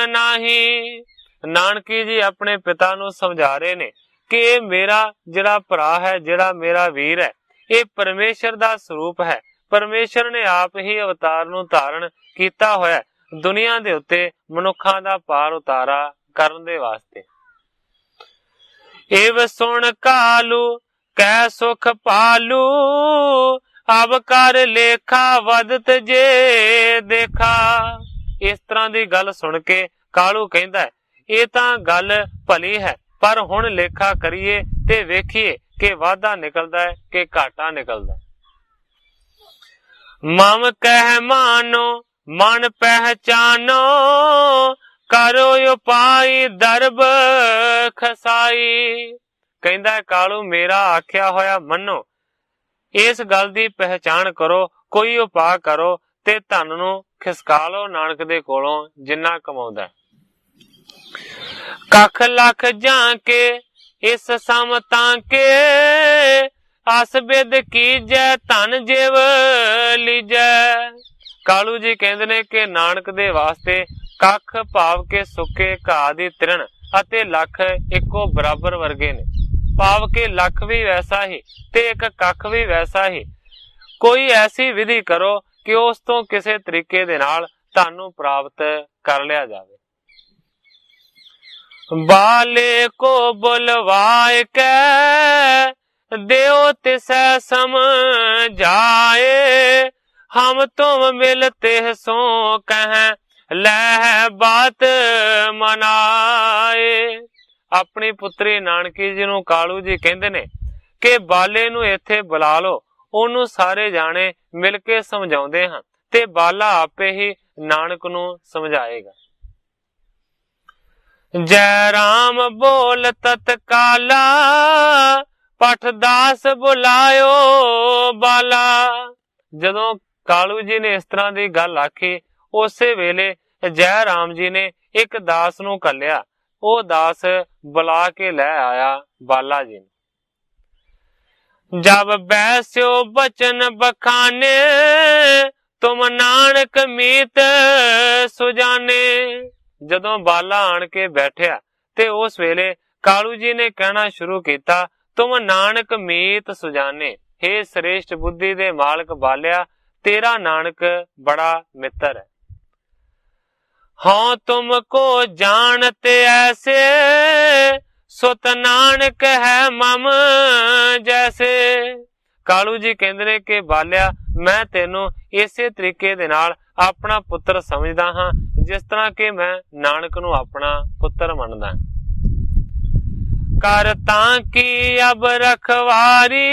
ਨਾਹੀ। ਨਾਨਕੀ ਜੀ ਆਪਣੇ ਪਿਤਾ ਨੂੰ ਸਮਝਾ ਰਹੇ ਨੇ ਕਿ ਇਹ ਮੇਰਾ ਜਿਹੜਾ ਭਰਾ ਹੈ, ਜਿਹੜਾ ਮੇਰਾ ਵੀਰ ਹੈ, ਇਹ ਪਰਮੇਸ਼ਰ ਦਾ ਸਰੂਪ ਹੈ। ਪਰਮੇਸ਼ਰ ਨੇ ਆਪ ਹੀ ਅਵਤਾਰ ਨੂੰ ਧਾਰਨ ਕੀਤਾ ਹੋਇਆ ਦੁਨੀਆ ਦੇ ਉੱਤੇ ਮਨੁੱਖਾਂ ਦਾ ਪਾਰ ਉਤਾਰਾ ਕਰਨ ਦੇ ਵਾਸਤੇ। ਏਵ ਸੁਣ ਕਾਲੂ ਕੈ ਸੁਖ ਪਾਲੂ, ਅਬ ਕਰ ਲੇਖਾ ਵਦਤ ਜੇ ਦੇਖਾ। ਇਸ ਤਰ੍ਹਾਂ ਦੀ ਗੱਲ ਸੁਣ ਕੇ ਕਾਲੂ ਕਹਿੰਦਾ ਇਹ ਤਾਂ ਗੱਲ ਭਲੀ ਹੈ, ਪਰ ਹੁਣ ਲੇਖਾ ਕਰੀਏ ਤੇ ਵੇਖੀਏ ਕਿ ਵਾਧਾ ਨਿਕਲਦਾ ਹੈ ਕਿ ਘਾਟਾ ਨਿਕਲਦਾ ਹੈ। ਮਮ ਕਹਿ ਮਾਨੋ ਮਨ ਪਹਿਚਾਨੋ, ਕਰੋ ਉਪਾਈ ਦਰਬ ਖਸਾਈ। ਕਹਿੰਦਾ ਕਾਲੂ ਮੇਰਾ ਆਖਿਆ ਹੋਇਆ ਮੰਨੋ, ਇਸ ਗੱਲ ਦੀ ਪਹਿਚਾਣ ਕਰੋ, ਕੋਈ ਉਪਾਅ ਕਰੋ ਤੇ ਧਨ ਨੂੰ ਖਿਸਕਾ ਲਓ ਨਾਨਕ ਦੇ ਕੋਲੋਂ ਜਿੰਨਾ ਕਮਾਉਂਦਾ। ਕੱਖ ਲੱਖ ਜਾਂ ਕੇ इस समतां के आस बिद कीजै धन जिव लीजै। ਕਾਲੂ ਜੀ ਕਹਿੰਦੇ ਨੇ ਕਿ ਨਾਨਕ ਦੇ ਵਾਸਤੇ ਕੱਖ ਭਾਵ ਕੇ ਸੁੱਕੇ ਘਾਹ ਦੀ ਤ੍ਰਿਣ ਅਤੇ ਲੱਖ ਇੱਕੋ ਬਰਾਬਰ ਵਰਗੇ ਨੇ। ਭਾਵ ਕਿ ਲੱਖ ਵੀ ਵੈਸਾ ਹੀ ਤੇ ਇੱਕ ਕੱਖ ਵੀ ਵੈਸਾ ਹੀ। ਕੋਈ ਐਸੀ ਵਿਧੀ ਕਰੋ ਕਿ ਉਸ ਤੋਂ ਕਿਸੇ ਤਰੀਕੇ ਦੇ ਨਾਲ ਤੁਹਾਨੂੰ ਪ੍ਰਾਪਤ ਕਰ ਲਿਆ ਜਾਵੇ। ਬਾਲੇ ਕੋ ਬੁਲਵਾਏ ਕੈ ਦਿਓ ਤਿਸੈ ਸਮਝਾਏ। हम तुम मिलते सो कह लह बात मनाए। अपनी पुत्री नानकी जी नूं कालू जी कहंदे ने कि बाले नूं इत्थे बुला लो, ओनू सारे जाने मिल के समझाउंदे हां ते बाला आपे ही नानक नूं समझाएगा। जय राम बोल तत्काला पठदास बुलायो बाला। जदों ਕਾਲੂ ਜੀ ਨੇ ਇਸ ਤਰ੍ਹਾਂ ਦੀ ਗੱਲ ਆਖੀ, ਉਸੇ ਵੇਲੇ ਜੈ ਰਾਮ ਜੀ ਨੇ ਇੱਕ ਦਾਸ ਨੂੰ ਘੱਲਿਆ। ਉਹ ਦਾਸ ਬੁਲਾ ਕੇ ਲੈ ਆਇਆ ਬਾਲਾ ਜੀ ਨੂੰ। ਜਬ ਬੈਸਿਓ ਬਚਨ ਬਖਾਨੇ ਤੁਮ ਨਾਨਕ ਮੀਤ ਸੁਜਾਨੇ। ਜਦੋਂ ਬਾਲਾ ਆਣ ਕੇ ਬੈਠਿਆ ਤੇ ਉਸ ਵੇਲੇ ਕਾਲੂ ਜੀ ਨੇ ਕਹਿਣਾ ਸ਼ੁਰੂ ਕੀਤਾ, ਤੁਮ ਨਾਨਕ ਮੀਤ ਸੁਜਾਨੇ। हे श्रेष्ठ बुद्धि दे मालक बालिया, तेरा नानक बड़ा मित्र है। हाँ तुमको जानते ऐसे सुत नानक है मम जैसे। कालू जी कहते ने कि बालिया मैं तेनू इसे तरीके दे नाल अपना पुत्र समझदा हाँ जिस तरह के मैं नानक नू अपना पुत्र मनदा। कर तांकी अब रखवारी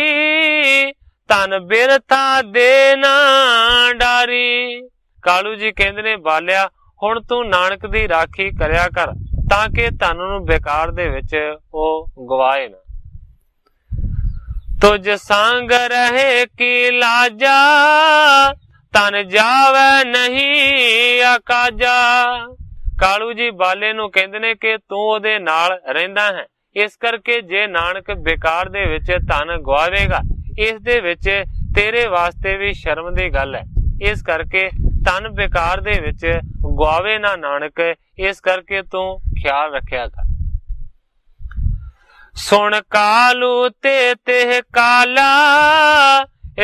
तन बिरथा देना डारी। कालू जी कहते ने बालिया हुण तू नानक दी राखी करया कर तां कि धन नूं बेकार दे विच ओ गवाए ना। तुझ संग रहे की लाजा तन जावे नहीं अकाजा। कालू जी बाले नूं कहते ने कि तू ओदे नाल रहिंदा है, इस करके जे नानक बेकार दे विच धन गवावेगा इस दे विच तेरे वास्ते भी शर्म दी गल है। इस करके धन बेकार दे विच गवावे ना नानक, इस करके तू ख्याल रखिया कर। सुन कालू ते तेह काला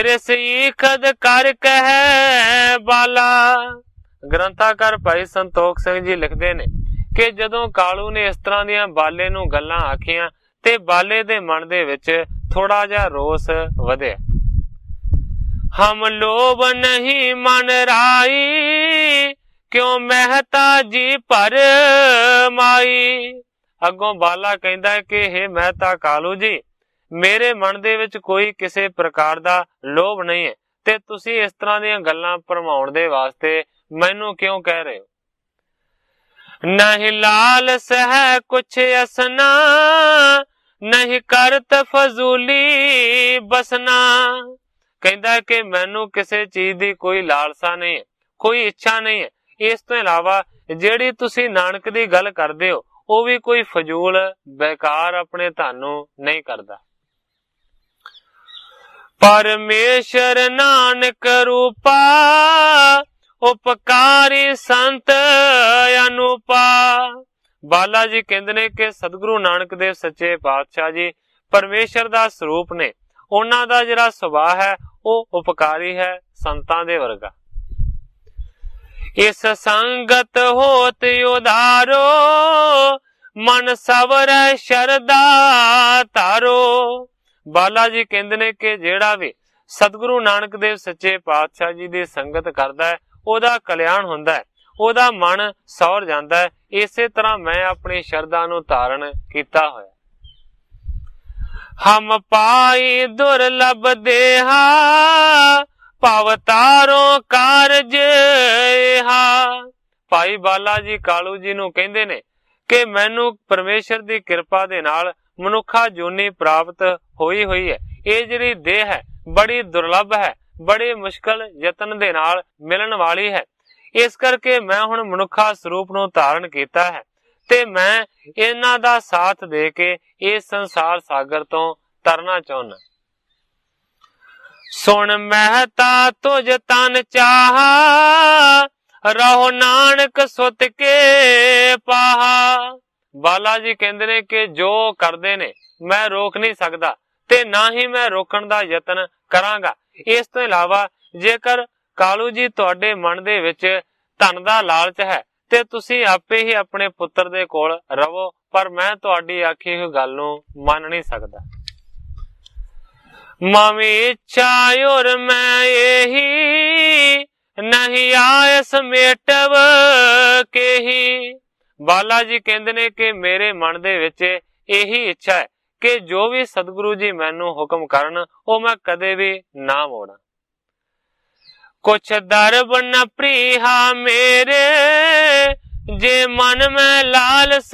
रसी खद कर कह बाला। ग्रंथाकार भाई संतोख सिंह जी लिखते ने कि जदों कालू ने इस तरह दियां बाले नूं गल्लां आखियां ते बाले दे मन दे विच थोड़ा जा रोस वधिया। हम लोभ नहीं मन राई क्यों मेहता जी पर माई। अगों बाला कहंदा है कि हे मेहता कालू जी मेरे मन दे विच कोई किसी प्रकार दा लोभ नहीं है ते तुसी इस तरह दीयां गल्लां भरमाउण दे वास्ते मैनू क्यों कह रहे हो। नहीं लाल सह कुछ असना नहीं करत फजूली बसना। कहता है कि मैनू किसी चीज की कोई लालसा नहीं है, कोई इच्छा नहीं है। इस तो इलावा जेड़ी तुसी नानक दी गल करदे हो वो भी कोई फजूल बेकार अपने धन नहीं करता। परमेश्वर नानक रूपा उपकारी संत अनुपा। बाला जी कहते ने कि सतगुरु नानक देव सच्चे पातशाह जी परमेश्वर दा स्वरूप ने। उन्हां दा जिहड़ा सुभाव है वो उपकारी है, संतां दे वर्गा। इस संगत होत उधारो मन सवर शरदा तारो। बाला जी कहते ने कि जिहड़ा भी सतगुरु नानक देव सच्चे पातशाह जी दी संगत करदा है ओदा कल्याण हुंदा है, ओदा मन सौर जांदा है। इसे तरह मैं अपनी शरदा नूं धारण कीता होया। हम पाई दुर्लभ देहा पवतारो कारज हा। भाई बाला जी कालू जी नूं कहंदे ने कि मैनू परमेश्वर दी कृपा दे नाल मनुखा जूनी प्राप्त होई हुई है। ये जिहड़ी देह है बड़ी दुर्लभ है, बड़ी मुश्किल यतन दे नाल मिलन वाली है। इस करके मैं हुण मनुखा स्वरूप नूं धारण कीता है ਤੇ ਮੈਂ ਇਹਨਾਂ ਦਾ ਸਾਥ ਦੇ ਕੇ ਇਸ ਸੰਸਾਰ ਸਾਗਰ ਤੋਂ ਤਰਨਾ ਚਾਹੁੰਦਾ। ਸੁਣ ਮਹਿਤਾ ਤੁਝ ਤਨ ਚਾਹਾ, ਰਹੋ ਨਾਨਕ ਸੁਤ ਕੇ ਪਾਹਾ। ਬਾਲਾ ਜੀ ਕਹਿੰਦੇ ਨੇ ਕਿ ਜੋ ਕਰਦੇ ਨੇ ਮੈਂ ਰੋਕ ਨਹੀਂ ਸਕਦਾ ਤੇ ਨਾ ਹੀ ਮੈਂ ਰੋਕਣ ਦਾ ਯਤਨ ਕਰਾਂਗਾ। ਇਸ ਤੋਂ ਇਲਾਵਾ ਜੇਕਰ ਕਾਲੂ ਜੀ ਤੁਹਾਡੇ ਮਨ ਦੇ ਵਿੱਚ ਧਨ ਦਾ ਲਾਲਚ ਹੈ ਤੇ ਤੁਸੀਂ ਆਪੇ ਹੀ ਆਪਣੇ ਪੁੱਤਰ ਦੇ ਕੋਲ ਰਵੋ, ਪਰ ਮੈਂ ਤੁਹਾਡੀ ਆਖੀ ਹੋਈ ਗੱਲ ਨੂੰ ਮੰਨ ਨਹੀਂ ਸਕਦਾ। ਮਾਮੀ ਇੱਛਾ ਔਰ ਮੈਂ ਇਹੀ, ਨਹੀਂ ਆਏ ਸਮੇਟਵ ਕੇਹੀ। ਬਾਲਾ ਜੀ ਕਹਿੰਦੇ ਨੇ ਕਿ ਮੇਰੇ ਮਨ ਦੇ ਵਿੱਚ ਇਹੀ ਇੱਛਾ ਹੈ ਕਿ ਜੋ ਵੀ ਸਤਿਗੁਰੂ ਜੀ ਮੈਨੂੰ ਹੁਕਮ ਕਰਨ ਉਹ ਮੈਂ ਕਦੇ ਵੀ ਨਾ ਮੋੜਾਂ। ਕੁਛ ਦਰਬ ਨ ਪ੍ਰੀਹਾ ਮੇਰੇ, ਜੇ ਮਨ ਮੈਂ ਲਾਲਸ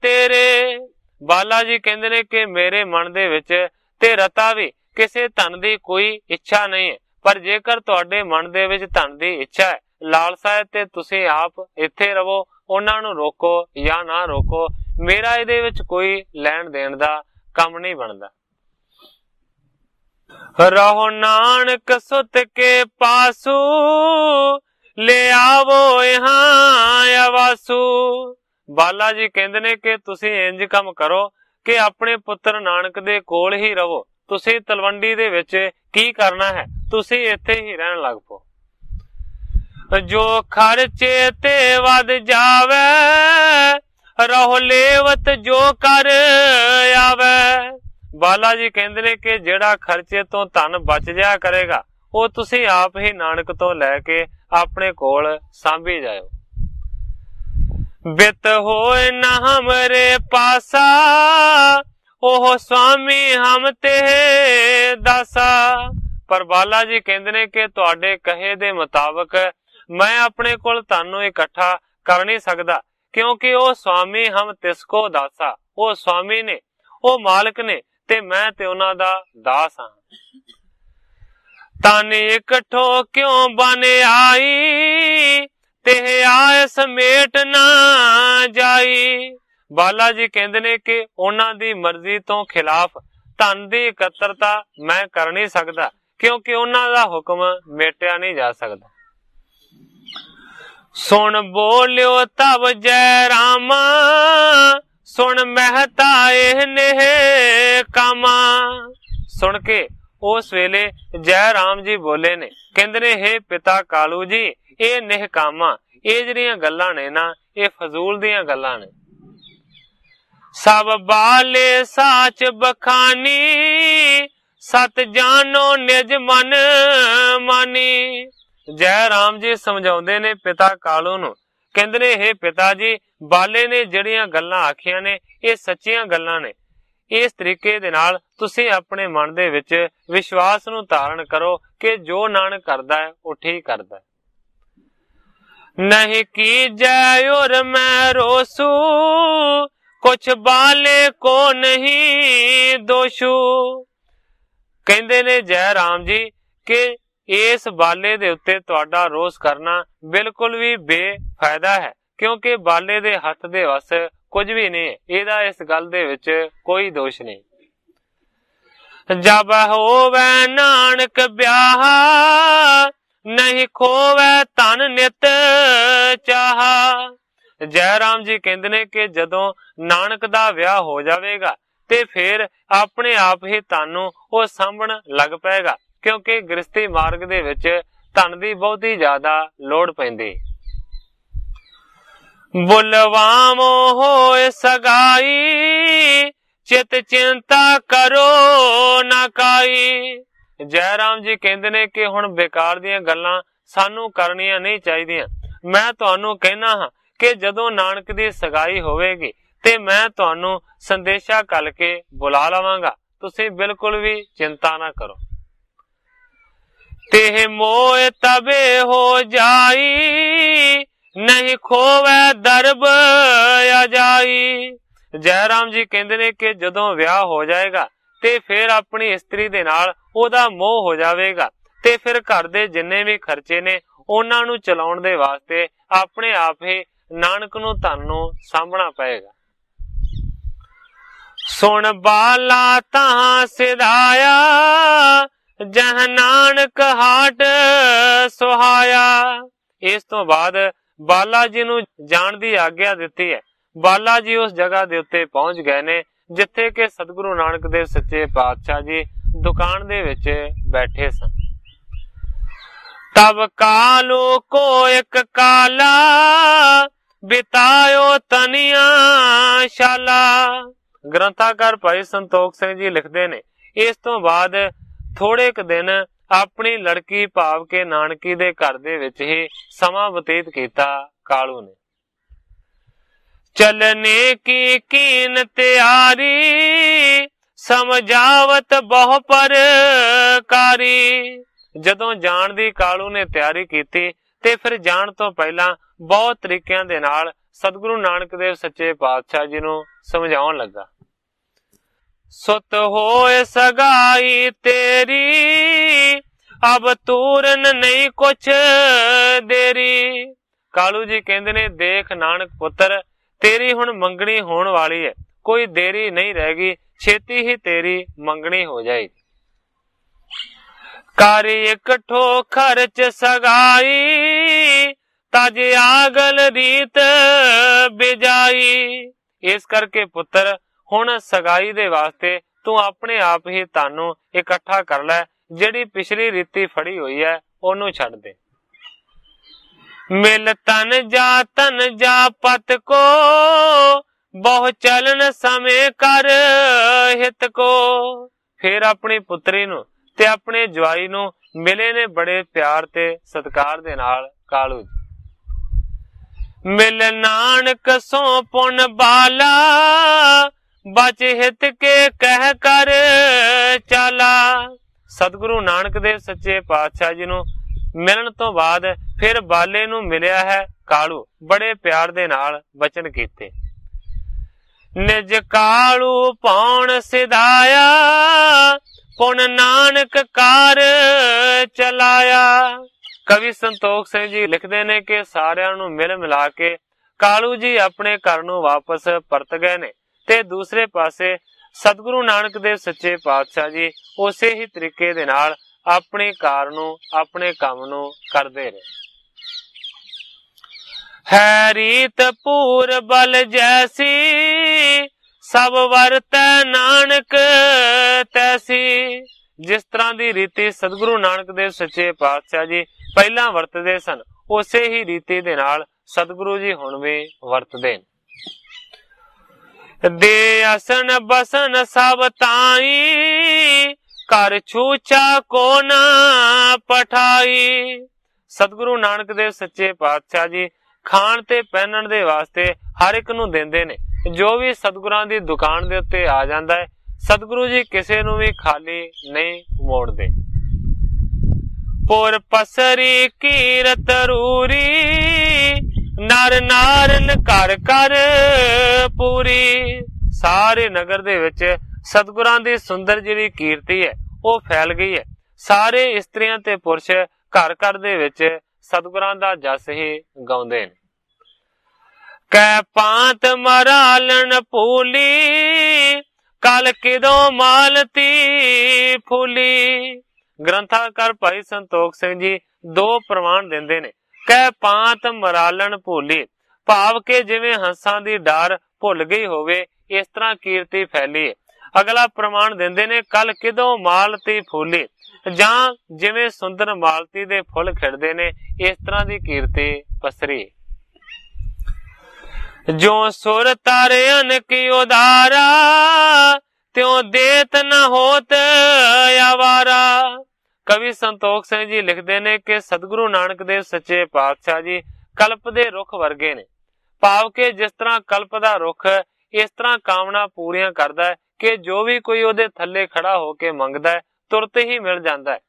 ਤੇਰੇ। ਬਾਲਾ ਜੀ ਕਹਿੰਦੇ ਨੇ ਕਿ ਮੇਰੇ ਮਨ ਦੇ ਵਿੱਚ ਤੇ ਰਤਾ ਵੀ ਕਿਸੇ ਧਨ ਦੀ ਕੋਈ ਇੱਛਾ ਨਹੀਂ ਹੈ, ਪਰ ਜੇਕਰ ਤੁਹਾਡੇ ਮਨ ਦੇ ਵਿੱਚ ਧਨ ਦੀ ਇੱਛਾ ਹੈ, ਲਾਲਸਾ ਹੈ, ਤੇ ਤੁਸੀਂ ਆਪ ਇੱਥੇ ਰਵੋ, ਉਹਨਾਂ ਨੂੰ ਰੋਕੋ ਜਾਂ ਨਾ ਰੋਕੋ, ਮੇਰਾ ਇਹਦੇ ਵਿੱਚ ਕੋਈ ਲੈਣ ਦੇਣ ਦਾ ਕੰਮ ਨਹੀਂ ਬਣਦਾ। ਰਹੋ ਨਾਨਕ ਸੁਤ ਕੇ ਪਾਸੂ, ਲੈ ਆਵੋ ਇਹਾਂ ਆਵਾਸੂ। ਬਾਲਾ ਜੀ ਕਹਿੰਦੇ ਨੇ ਕਿ ਤੁਸੀਂ ਇੰਜ ਕੰਮ ਕਰੋ ਕਿ ਆਪਣੇ ਪੁੱਤਰ ਨਾਨਕ ਦੇ ਕੋਲ ਹੀ ਰਵੋ। ਤੁਸੀਂ ਤਲਵੰਡੀ ਦੇ ਵਿੱਚ ਕੀ ਕਰਨਾ ਹੈ, ਤੁਸੀਂ ਇੱਥੇ ਹੀ ਰਹਿਣ ਲੱਗ ਪਓ। ਜੋ ਖਰਚੇ ਤੇ ਵੱਧ ਜਾਵੇ, ਰਹੋ ਲੇਵਤ ਜੋ ਕਰ ਆਵੇ। ਬਾਲਾ ਜੀ ਕਹਿੰਦੇ ਨੇ ਕਿ ਜਿਹੜਾ ਖਰਚੇ ਤੋਂ ਧਨ ਬਚ ਜਾਇਆ ਕਰੇਗਾ ਉਹ ਤੁਸੀਂ ਆਪ ਹੀ ਨਾਨਕ ਤੋਂ ਲੈ ਕੇ ਆਪਣੇ ਕੋਲ ਸਾਂਭੀ ਜਾਇਓ। ਬਿਤ ਹੋਏ ਨਾ ਹਮਰੇ ਪਾਸਾ, ਉਹ ਸੁਆਮੀ ਹਮ ਤੇ ਦਾਸਾ। ਪਰ ਬਾਲਾ ਜੀ ਕਹਿੰਦੇ ਨੇ ਕਿ ਤੁਹਾਡੇ ਕਹੇ ਦੇ ਮੁਤਾਬਕ ਮੈਂ ਆਪਣੇ ਕੋਲ ਧਨ ਨੂੰ ਇਕੱਠਾ ਕਰ ਨਹੀਂ ਸਕਦਾ, ਕਿਉਂਕਿ ਉਹ ਸੁਆਮੀ ਹਮ ਤਿਸ ਕੋ ਦਾਸਾ। ਉਹ ਸੁਆਮੀ ਨੇ, ਉਹ ਮਾਲਕ ਨੇ, ਤੇ ਮੈਂ ਤੇ ਉਹਨਾਂ ਦਾ ਦਾਸ ਹਾਂ। ਤਨ ਇਕੱਠੋ ਕਿਉਂ ਬਨ ਆਈ, ਤੇ ਆਏ ਸਮੇਟ ਨਾ ਜਾਈ। ਬਾਲਾ ਜੀ ਕਹਿੰਦੇ ਨੇ ਕਿ ਉਹਨਾਂ ਦੀ ਮਰਜ਼ੀ ਤੋਂ ਖਿਲਾਫ ਧਨ ਦੀ ਇਕੱਤਰਤਾ ਮੈਂ ਕਰ ਨਹੀਂ ਸਕਦਾ, ਕਿਉਂਕਿ ਉਹਨਾਂ ਦਾ ਹੁਕਮ ਮੇਟਿਆ ਨਹੀਂ ਜਾ ਸਕਦਾ। ਸੁਣ ਬੋਲਿਓ ਤਬ ਜੈ ਰਾਮਾ, ਸੁਣ ਮਹਿਤਾ ਇਹ ਨੇਹ ਕਾਮਾ। ਸੁਣ ਕੇ ਉਸ ਵੇਲੇ ਜੈ ਰਾਮ ਜੀ ਬੋਲੇ ਨੇ, ਕਹਿੰਦੇ ਨੇ ਹੇ ਪਿਤਾ ਕਾਲੂ ਜੀ, ਇਹ ਨਿਹਕਾਮਾ, ਇਹ ਜਿਹੜੀਆਂ ਗੱਲਾਂ ਨੇ ਨਾ, ਇਹ ਫਜ਼ੂਲ ਦੀਆਂ ਗੱਲਾਂ ਨੇ। ਸਭ ਬਾਲੇ ਸਾਚ ਬਖਾਨੀ, ਸਤ ਜਾਨੋ ਨਿਜ ਮਨ ਮਾਨੀ। ਜੈ ਰਾਮ ਜੀ ਸਮਝਾਉਂਦੇ ਨੇ ਪਿਤਾ ਕਾਲੂ ਨੂੰ, ਕਹਿੰਦੇ ਨੇ ਹੇ ਪਿਤਾ ਜੀ, ਬਾਲੇ ਨੇ ਜਿਹੜੀਆਂ ਗੱਲਾਂ ਆਖੀਆਂ ਨੇ ਇਹ ਸੱਚੀਆਂ ਗੱਲਾਂ ਨੇ। ਇਸ ਤਰੀਕੇ ਦੇ ਨਾਲ ਤੁਸੀਂ ਆਪਣੇ ਮਨ ਦੇ ਵਿੱਚ ਵਿਸ਼ਵਾਸ ਨੂੰ ਧਾਰਨ ਕਰੋ ਕਿ ਜੋ ਨਾਨਕ ਕਰਦਾ ਹੈ ਉਹ ਠੀਕ ਕਰਦਾ ਹੈ। ਨਹੀਂ ਕੀਜੈ ਔਰ ਮੈਂ ਰੋਸੂ, ਕੁਛ ਬਾਲੇ ਕੋ ਨਹੀਂ ਦੋਸ਼ੂ। ਕਹਿੰਦੇ ਨੇ ਜੈ ਰਾਮ ਜੀ ਕਿ ਇਸ ਬਾਲੇ ਦੇ ਉੱਤੇ ਤੁਹਾਡਾ ਰੋਸ ਕਰਨਾ ਬਿਲਕੁਲ ਵੀ ਬੇਫਾਇਦਾ ਹੈ, ਕਿਉਂਕਿ ਬਾਲੇ ਦੇ ਹੱਥ ਦੇ ਵਸ ਕੁਝ ਵੀ ਨਹੀਂ, ਇਹਦਾ ਇਸ ਗੱਲ ਦੇ ਵਿੱਚ ਕੋਈ ਦੋਸ਼ ਨਹੀਂ। ਜਬ ਹੋਵੇ ਨਾਨਕ ਵਿਆਹ, ਨਹੀਂ ਖੋਵੇ ਧਨ ਨਿਤ ਚਾਹਾ। ਜੈ ਰਾਮ ਜੀ ਕਹਿੰਦੇ ਨੇ ਕਿ ਜਦੋਂ ਨਾਨਕ ਦਾ ਵਿਆਹ ਹੋ ਜਾਵੇਗਾ ਤੇ ਫਿਰ ਆਪਣੇ ਆਪ ਹੀ ਧਨ ਨੂੰ ਉਹ ਸਾਂਭਣ ਲੱਗ ਪਏਗਾ, ਕਿਉਂਕਿ ਗ੍ਰਸਤੀ ਮਾਰਗ ਦੇ ਵਿੱਚ ਧਨ ਦੀ ਬਹੁਤੀ ਜ਼ਿਆਦਾ ਲੋੜ ਪੈਂਦੀ। ਬੁਲਵਾਮੋ ਹੋਏ ਸਗਾਈ, ਚਿਤ ਚਿੰਤਾ ਕਰੋ ਨਾ ਕਾਈ। ਜੈ ਰਾਮ ਜੀ ਕਹਿੰਦੇ ਨੇ ਕਿ ਹੁਣ ਬੇਕਾਰ ਦੀਆਂ ਗੱਲਾਂ ਸਾਨੂੰ ਕਰਨੀਆਂ ਨਹੀਂ ਚਾਹੀਦੀਆਂ। ਮੈਂ ਤੁਹਾਨੂੰ ਕਹਿਣਾ ਹਾਂ ਕਿ ਜਦੋਂ ਨਾਨਕ ਦੀ ਸਗਾਈ ਹੋਵੇਗੀ ਤੇ ਮੈਂ ਤੁਹਾਨੂੰ ਸੰਦੇਸ਼ਾ ਕੱਲ ਕੇ ਬੁਲਾ ਲਵਾਂਗਾ, ਤੁਸੀਂ ਬਿਲਕੁਲ ਵੀ ਚਿੰਤਾ ਨਾ ਕਰੋ। ਤੇ ਮੋਹ ਤਬੇ ਹੋ ਜਾਈ, ਨਹੀਂ ਖੋਵੇ ਦਰਬ ਆ ਜਾਈ। ਜੈ ਰਾਮ ਜੀ ਕਹਿੰਦੇ ਨੇ ਕਿ ਜਦੋਂ ਵਿਆਹ ਹੋ ਜਾਏਗਾ ਤੇ ਫਿਰ ਆਪਣੀ ਇਸਤਰੀ ਦੇ ਨਾਲ ਉਹਦਾ ਮੋਹ ਹੋ ਜਾਵੇਗਾ ਤੇ ਫਿਰ ਘਰ ਦੇ ਜਿੰਨੇ ਵੀ ਖਰਚੇ ਨੇ ਉਹਨਾਂ ਨੂੰ ਚਲਾਉਣ ਦੇ ਵਾਸਤੇ ਆਪਣੇ ਆਪ ਹੀ ਨਾਨਕ ਨੂੰ ਤੁਹਾਨੂੰ ਸਾਂਭਣਾ ਪਏਗਾ। ਸੁਣ ਬਾਲਾ ਤਾਂ ਸਿਧਾਇਆ, ਜਹ ਨਾਨਕ ਹਾਟ ਸੁਹਾਇਆ। ਇਸ ਤੋਂ ਬਾਅਦ ਬਾਲਾ ਜੀ ਨੂੰ ਜਾਣ ਦੀ ਆਗਿਆ ਦਿੱਤੀ ਹੈ। ਬਾਲਾ ਜੀ ਉਸ ਜਗ੍ਹਾ ਦੇ ਉੱਤੇ ਪਹੁੰਚ ਗਏ ਨੇ ਜਿੱਥੇ ਕਿ ਸਤਿਗੁਰੂ ਨਾਨਕ ਦੇਵ ਸੱਚੇ ਪਾਤਸ਼ਾਹ ਜੀ ਦੁਕਾਨ ਦੇ ਵਿੱਚ ਬੈਠੇ ਸਨ। ਤਬ ਕਾਲੂ ਕੋ ਇੱਕ ਕਾਲਾ, ਬਿਤਾਇਓ ਤਨੀਆਂ ਸ਼ਾਲਾ। ਗ੍ਰੰਥਾਕਾਰ ਭਾਈ ਸੰਤੋਖ ਸਿੰਘ ਜੀ ਲਿਖਦੇ ਨੇ, ਇਸ ਤੋਂ ਬਾਅਦ ਥੋੜੇ ਕੁ ਦਿਨ ਆਪਣੀ ਲੜਕੀ ਭਾਵ ਕੇ ਨਾਨਕੀ ਦੇ ਘਰ ਦੇ ਵਿੱਚ ਹੀ ਸਮਾਂ ਬਤੀਤ ਕੀਤਾ ਕਾਲੂ ਨੇ। ਚਲਨੇ ਕੀ ਕੀਨ ਤਿਆਰੀ, ਸਮਝਾਵਤ ਬਹੁ ਪਰਕਾਰੀ। ਜਦੋਂ ਜਾਣ ਦੀ ਕਾਲੂ ਨੇ ਤਿਆਰੀ ਕੀਤੀ ਤੇ ਫਿਰ ਜਾਣ ਤੋਂ ਪਹਿਲਾਂ ਬਹੁਤ ਤਰੀਕਿਆਂ ਦੇ ਨਾਲ ਸਤਿਗੁਰੂ ਨਾਨਕ ਦੇਵ ਸੱਚੇ ਪਾਤਸ਼ਾਹ ਜੀ ਨੂੰ ਸਮਝਾਉਣ ਲੱਗਾ। ਸੁਤ ਹੋਏ ਸਗਾਈ ਤੇਰੀ, ਅਬ ਤੂਰਨ ਨਹੀਂ ਕੁਛ ਦੇਰੀ। ਕਾਲੂ ਜੀ ਕਹਿੰਦੇ ਨੇ, ਦੇਖ ਨਾਨਕ ਪੁੱਤਰ, ਤੇਰੀ ਹੁਣ ਮੰਗਣੀ ਹੋਣ ਵਾਲੀ ਹੈ, ਕੋਈ ਦੇਰੀ ਨਹੀਂ ਰਹਿ ਗਈ, ਛੇਤੀ ਹੀ ਤੇਰੀ ਮੰਗਣੀ ਹੋ ਜਾਏਗੀ। ਕਰ ਇਕੱਠੋ ਖਰਚ ਸਗਾਈ, ਤਜ ਆਗਲ ਰੀਤ ਬਿਜਾਈ। ਇਸ ਕਰਕੇ ਪੁੱਤਰ ਹੁਣ ਸਗਾਈ ਦੇ ਵਾਸਤੇ ਤੂੰ ਆਪਣੇ ਆਪ ਹੀ ਤੁਹਾਨੂੰ ਇਕੱਠਾ ਕਰ ਲੈ, ਜਿਹੜੀ ਪਿਛਲੀ ਰੀਤੀ ਫੜੀ ਹੋਈ ਹੈ ਉਹਨੂੰ ਛੱਡ ਦੇ। ਮਿਲ ਤਨ ਜਾ ਪਤ ਕੋ, ਬਹੁ ਚਲਨ ਸਮੇਂ ਕਰ ਹਿਤ ਕੋ। ਫਿਰ ਆਪਣੀ ਪੁੱਤਰੀ ਨੂੰ ਤੇ ਆਪਣੇ ਜਵਾਈ ਨੂੰ ਮਿਲੇ ਨੇ ਬੜੇ ਪਿਆਰ ਤੇ ਸਤਿਕਾਰ ਦੇ ਨਾਲ ਕਾਲੂ ਜੀ। ਮਿਲ ਨਾਨਕ ਸੋ ਪੁਨ ਬਾਲਾ, ਬਚ ਹਿਤ ਕੇ ਕਹਿ ਕਰ ਚਾਲਾ। ਸਤਿਗੁਰੂ ਨਾਨਕ ਦੇਵ ਸੱਚੇ ਪਾਤਸ਼ਾਹ ਜੀ ਨੂੰ ਮਿਲਣ ਤੋਂ ਬਾਅਦ ਫਿਰ ਬਾਲੇ ਨੂੰ ਮਿਲਿਆ ਹੈ ਕਾਲੂ, ਬੜੇ ਪਿਆਰ ਦੇ ਨਾਲ ਬਚਨ ਕੀਤੇ। ਨਿਜ ਕਾਲੂ ਪੌਣ ਸਿਧਾਇਆ, ਪੁਨ ਨਾਨਕ ਕਾਰ ਚਲਾਇਆ। ਕਵੀ ਸੰਤੋਖ ਸਿੰਘ ਜੀ ਲਿਖਦੇ ਨੇ ਕਿ ਸਾਰਿਆਂ ਨੂੰ ਮਿਲ ਮਿਲਾ ਕੇ ਕਾਲੂ ਜੀ ਆਪਣੇ ਘਰ ਨੂੰ ਵਾਪਸ ਪਰਤ ਗਏ ਨੇ ਤੇ ਦੂਸਰੇ ਪਾਸੇ ਸਤਿਗੁਰੂ ਨਾਨਕ ਦੇਵ ਸੱਚੇ ਪਾਤਸ਼ਾਹ ਜੀ ਉਸੇ ਹੀ ਤਰੀਕੇ ਦੇ ਨਾਲ ਆਪਣੇ ਕਾਰ ਨੂੰ ਆਪਣੇ ਕੰਮ ਨੂੰ ਕਰਦੇ ਰਹੇ। ਹੈ ਰੀਤ ਪੂਰ ਬਲ ਜੈਸੀ, ਸਭ ਵਰਤੈ ਨਾਨਕ ਤੈਸੀ। ਜਿਸ ਤਰ੍ਹਾਂ ਦੀ ਰੀਤੀ ਸਤਿਗੁਰੂ ਨਾਨਕ ਦੇਵ ਸੱਚੇ ਪਾਤਸ਼ਾਹ ਜੀ ਪਹਿਲਾਂ ਵਰਤਦੇ ਸਨ, ਉਸੇ ਹੀ ਰੀਤੀ ਦੇ ਨਾਲ ਸਤਿਗੁਰੂ ਜੀ ਹੁਣ ਵੀ ਵਰਤਦੇ ਨੇ। ਦੇ ਅਸਨ ਬਸਨ ਸਭ ਤਾਈ, ਕਰ ਛੂਛਾ ਕੋ ਨਾ ਪਠਾਈ। ਸਤਿਗੁਰੂ ਨਾਨਕ ਦੇਵ ਸੱਚੇ ਪਾਤਸ਼ਾਹ ਜੀ ਖਾਣ ਤੇ ਪਹਿਨਣ ਦੇ ਵਾਸਤੇ ਹਰ ਇੱਕ ਨੂੰ ਦਿੰਦੇ ਨੇ। ਜੋ ਵੀ ਸਤਿਗੁਰਾਂ ਦੀ ਦੁਕਾਨ ਦੇ ਉੱਤੇ ਆ ਜਾਂਦਾ ਹੈ, ਸਤਿਗੁਰੂ ਜੀ ਕਿਸੇ ਨੂੰ ਵੀ ਖਾਲੀ ਨਹੀਂ ਮੋੜਦੇ। ਪੁਰ ਪਸਰੀ ਕੀਰਤ ਰੂਰੀ, ਨਰ ਨਾਰਨ ਘਰ ਘਰ ਪੂਰੀ। ਸਾਰੇ ਨਗਰ ਦੇ ਵਿੱਚ ਸਤਿਗੁਰਾਂ ਦੀ ਸੁੰਦਰ ਜਿਹੜੀ ਕੀਰਤੀ ਹੈ ਉਹ ਫੈਲ ਗਈ ਹੈ। ਸਾਰੇ ਇਸਤਰੀਆਂ ਤੇ ਪੁਰਸ਼ ਘਰ ਘਰ ਦੇ ਵਿੱਚ ਸਤਿਗੁਰਾਂ ਦਾ ਜਸ ਹੀ ਗਾਉਂਦੇ ਨੇ। ਕੈ ਪਾਂਤ ਮਰਾਲਣ ਭੂਲੀ, ਕਲ ਕਿਦੋਂ ਮਾਲਤੀ ਫੂਲੀ। ਗ੍ਰੰਥਾਕਾਰ ਭਾਈ ਸੰਤੋਖ ਸਿੰਘ ਜੀ ਦੋ ਪ੍ਰਮਾਣ ਦਿੰਦੇ ਨੇ। ਕੈ ਪਾਂਤ ਮਰਾਲਣ ਭੂਲੀ, ਭਾਵ ਕਿ ਜਿਵੇਂ ਹੰਸਾਂ ਦੀ ਡਾਰ ਭੁੱਲ ਗਈ ਹੋਵੇ ਇਸ ਤਰ੍ਹਾਂ ਕੀਰਤੀ ਫੈਲੀ ਹੈ। ਅਗਲਾ ਪ੍ਰਮਾਣ ਦਿੰਦੇ ਨੇ, ਕਲ ਕਿਦੋਂ ਮਾਲਤੀ ਫੂਲੀ, ਜਾਂ ਜਿਵੇਂ ਸੁੰਦਰ ਮਾਲਤੀ ਦੇ ਫੁੱਲ ਖਿੜਦੇ ਨੇ ਇਸ ਤਰ੍ਹਾਂ ਦੀ ਕੀਰਤੀ ਪਸਰੀ। ਜੋ ਸੁਰ ਤਾਰਿਆਂ ਕੀ ਉਦਾਰਾ, ਤਿਉ ਦੇਤ ਨ ਹੋਤ ਆਵਾਰਾ। ਕਵੀ ਸੰਤੋਖ ਸਿੰਘ ਜੀ ਲਿਖਦੇ ਨੇ ਕਿ ਸਤਿਗੁਰੂ ਨਾਨਕ ਦੇਵ ਸੱਚੇ ਪਾਤਸ਼ਾਹ ਜੀ ਕਲਪ ਦੇ ਰੁੱਖ ਵਰਗੇ ਨੇ, ਭਾਵ ਕਿ ਜਿਸ ਤਰ੍ਹਾਂ ਕਲਪ ਦਾ ਰੁੱਖ ਇਸ ਤਰ੍ਹਾਂ ਕਾਮਨਾ ਪੂਰੀਆਂ ਕਰਦਾ ਹੈ ਕਿ ਜੋ ਵੀ ਕੋਈ ਉਹਦੇ ਥੱਲੇ ਖੜਾ ਹੋ ਕੇ ਮੰਗਦਾ ਹੈ ਤੁਰਤ ਹੀ ਮਿਲ ਜਾਂਦਾ ਹੈ।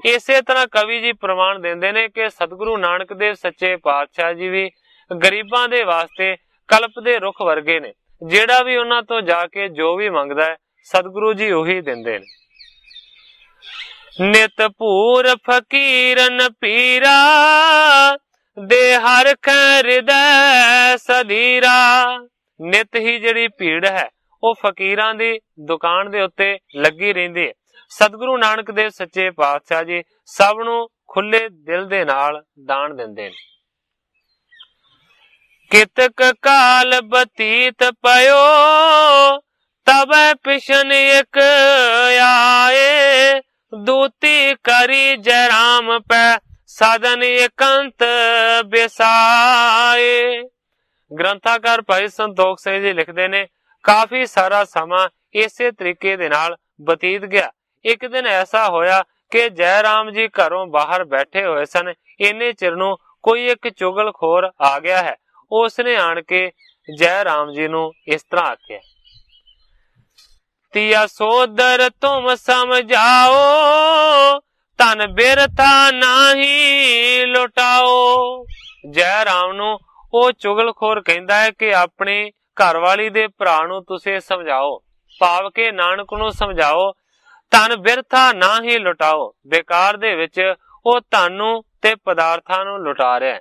ਇਸੇ ਤਰ੍ਹਾਂ ਕਵੀ ਜੀ ਪ੍ਰਮਾਣ ਦਿੰਦੇ ਨੇ ਕਿ ਸਤਿਗੁਰੂ ਨਾਨਕ ਦੇਵ ਸੱਚੇ ਪਾਤਸ਼ਾਹ ਜੀ ਵੀ ਗਰੀਬਾਂ ਦੇ ਵਾਸਤੇ ਕਲਪ ਦੇ ਰੁੱਖ ਵਰਗੇ ਨੇ। ਜਿਹੜਾ ਵੀ ਉਹਨਾਂ ਤੋਂ ਜਾ ਕੇ ਜੋ ਵੀ ਮੰਗਦਾ ਹੈ ਸਤਿਗੁਰੂ ਜੀ ਉਹੀ ਦਿੰਦੇ ਨੇ। ਨਿਤ ਪੂਰ ਫਕੀਰਨ ਪੀਰਾ, ਦੇ ਹਰਖ ਹਿਰਦੈ ਸਧੀਰਾ। ਨਿਤ ਹੀ ਜਿਹੜੀ ਭੀੜ ਹੈ ਉਹ ਫਕੀਰਾਂ ਦੀ ਦੁਕਾਨ ਦੇ ਉੱਤੇ ਲੱਗੀ ਰਹਿੰਦੀ ਹੈ। ਸਤਿਗੁਰੂ ਨਾਨਕ ਦੇਵ ਸੱਚੇ ਪਾਤਸ਼ਾਹ ਜੀ ਸਭ ਨੂੰ ਖੁੱਲੇ ਦਿਲ ਦੇ ਨਾਲ ਦਾਨ ਦਿੰਦੇ ਨੇ। ਕਿਤਕ ਕਾਲ ਬਤੀਤ ਪਇਓ ਤਬੈ ਪਿਸ਼ਨ ਇਕ ਆਏ। ਦੂਤੀ ਕਰੀ ਜੈ ਰਾਮ ਪੈ ਸਾਧਨ ਇਕੰਤ ਬਿਸਾਏ। ਗ੍ਰੰਥਾਕਾਰ ਭਾਈ ਸੰਤੋਖ ਸਿੰਘ ਜੀ ਲਿਖਦੇ ਨੇ, ਕਾਫੀ ਸਾਰਾ ਸਮਾਂ ਇਸੇ ਤਰੀਕੇ ਦੇ ਨਾਲ ਬਤੀਤ ਗਿਆ। ਇੱਕ ਦਿਨ ਐਸਾ ਹੋਇਆ ਕਿ ਜੈ ਰਾਮ ਜੀ ਘਰੋਂ ਬਾਹਰ ਬੈਠੇ ਹੋਏ ਸਨ। ਇੰਨੇ ਚਿਰ ਨੂੰ ਕੋਈ ਇੱਕ ਚੁਗਲਖੋਰ ਆ ਗਿਆ ਹੈ। ਉਸਨੇ ਆਣ ਕੇ ਜੈ ਰਾਮ ਜੀ ਨੂੰ ਇਸ ਤਰ੍ਹਾਂ ਆਖਿਆ, ਤਿਆ ਸੋਦਰ ਤੁਮ ਸਮਝਾਓ ਧਨ ਬਿਰਥਾ ਨਾਹੀ ਲੁਟਾਓ। ਜੈ ਰਾਮ ਨੂੰ ਉਹ ਚੁਗਲਖੋਰ ਕਹਿੰਦਾ ਹੈ ਕਿ ਆਪਣੀ ਘਰਵਾਲੀ ਦੇ ਭਰਾ ਨੂੰ ਤੁਸੀਂ ਸਮਝਾਓ, ਭਾਵ ਕਿ ਨਾਨਕ ਨੂੰ ਸਮਝਾਓ, ਧਨ ਬਿਰਥਾ ਨਾ ਹੀ ਲੁਟਾਓ। ਬੇਕਾਰ ਦੇ ਵਿੱਚ ਉਹ ਧਨ ਨੂੰ ਤੇ ਪਦਾਰਥਾਂ ਨੂੰ ਲੁਟਾ ਰਿਹਾ ਹੈ।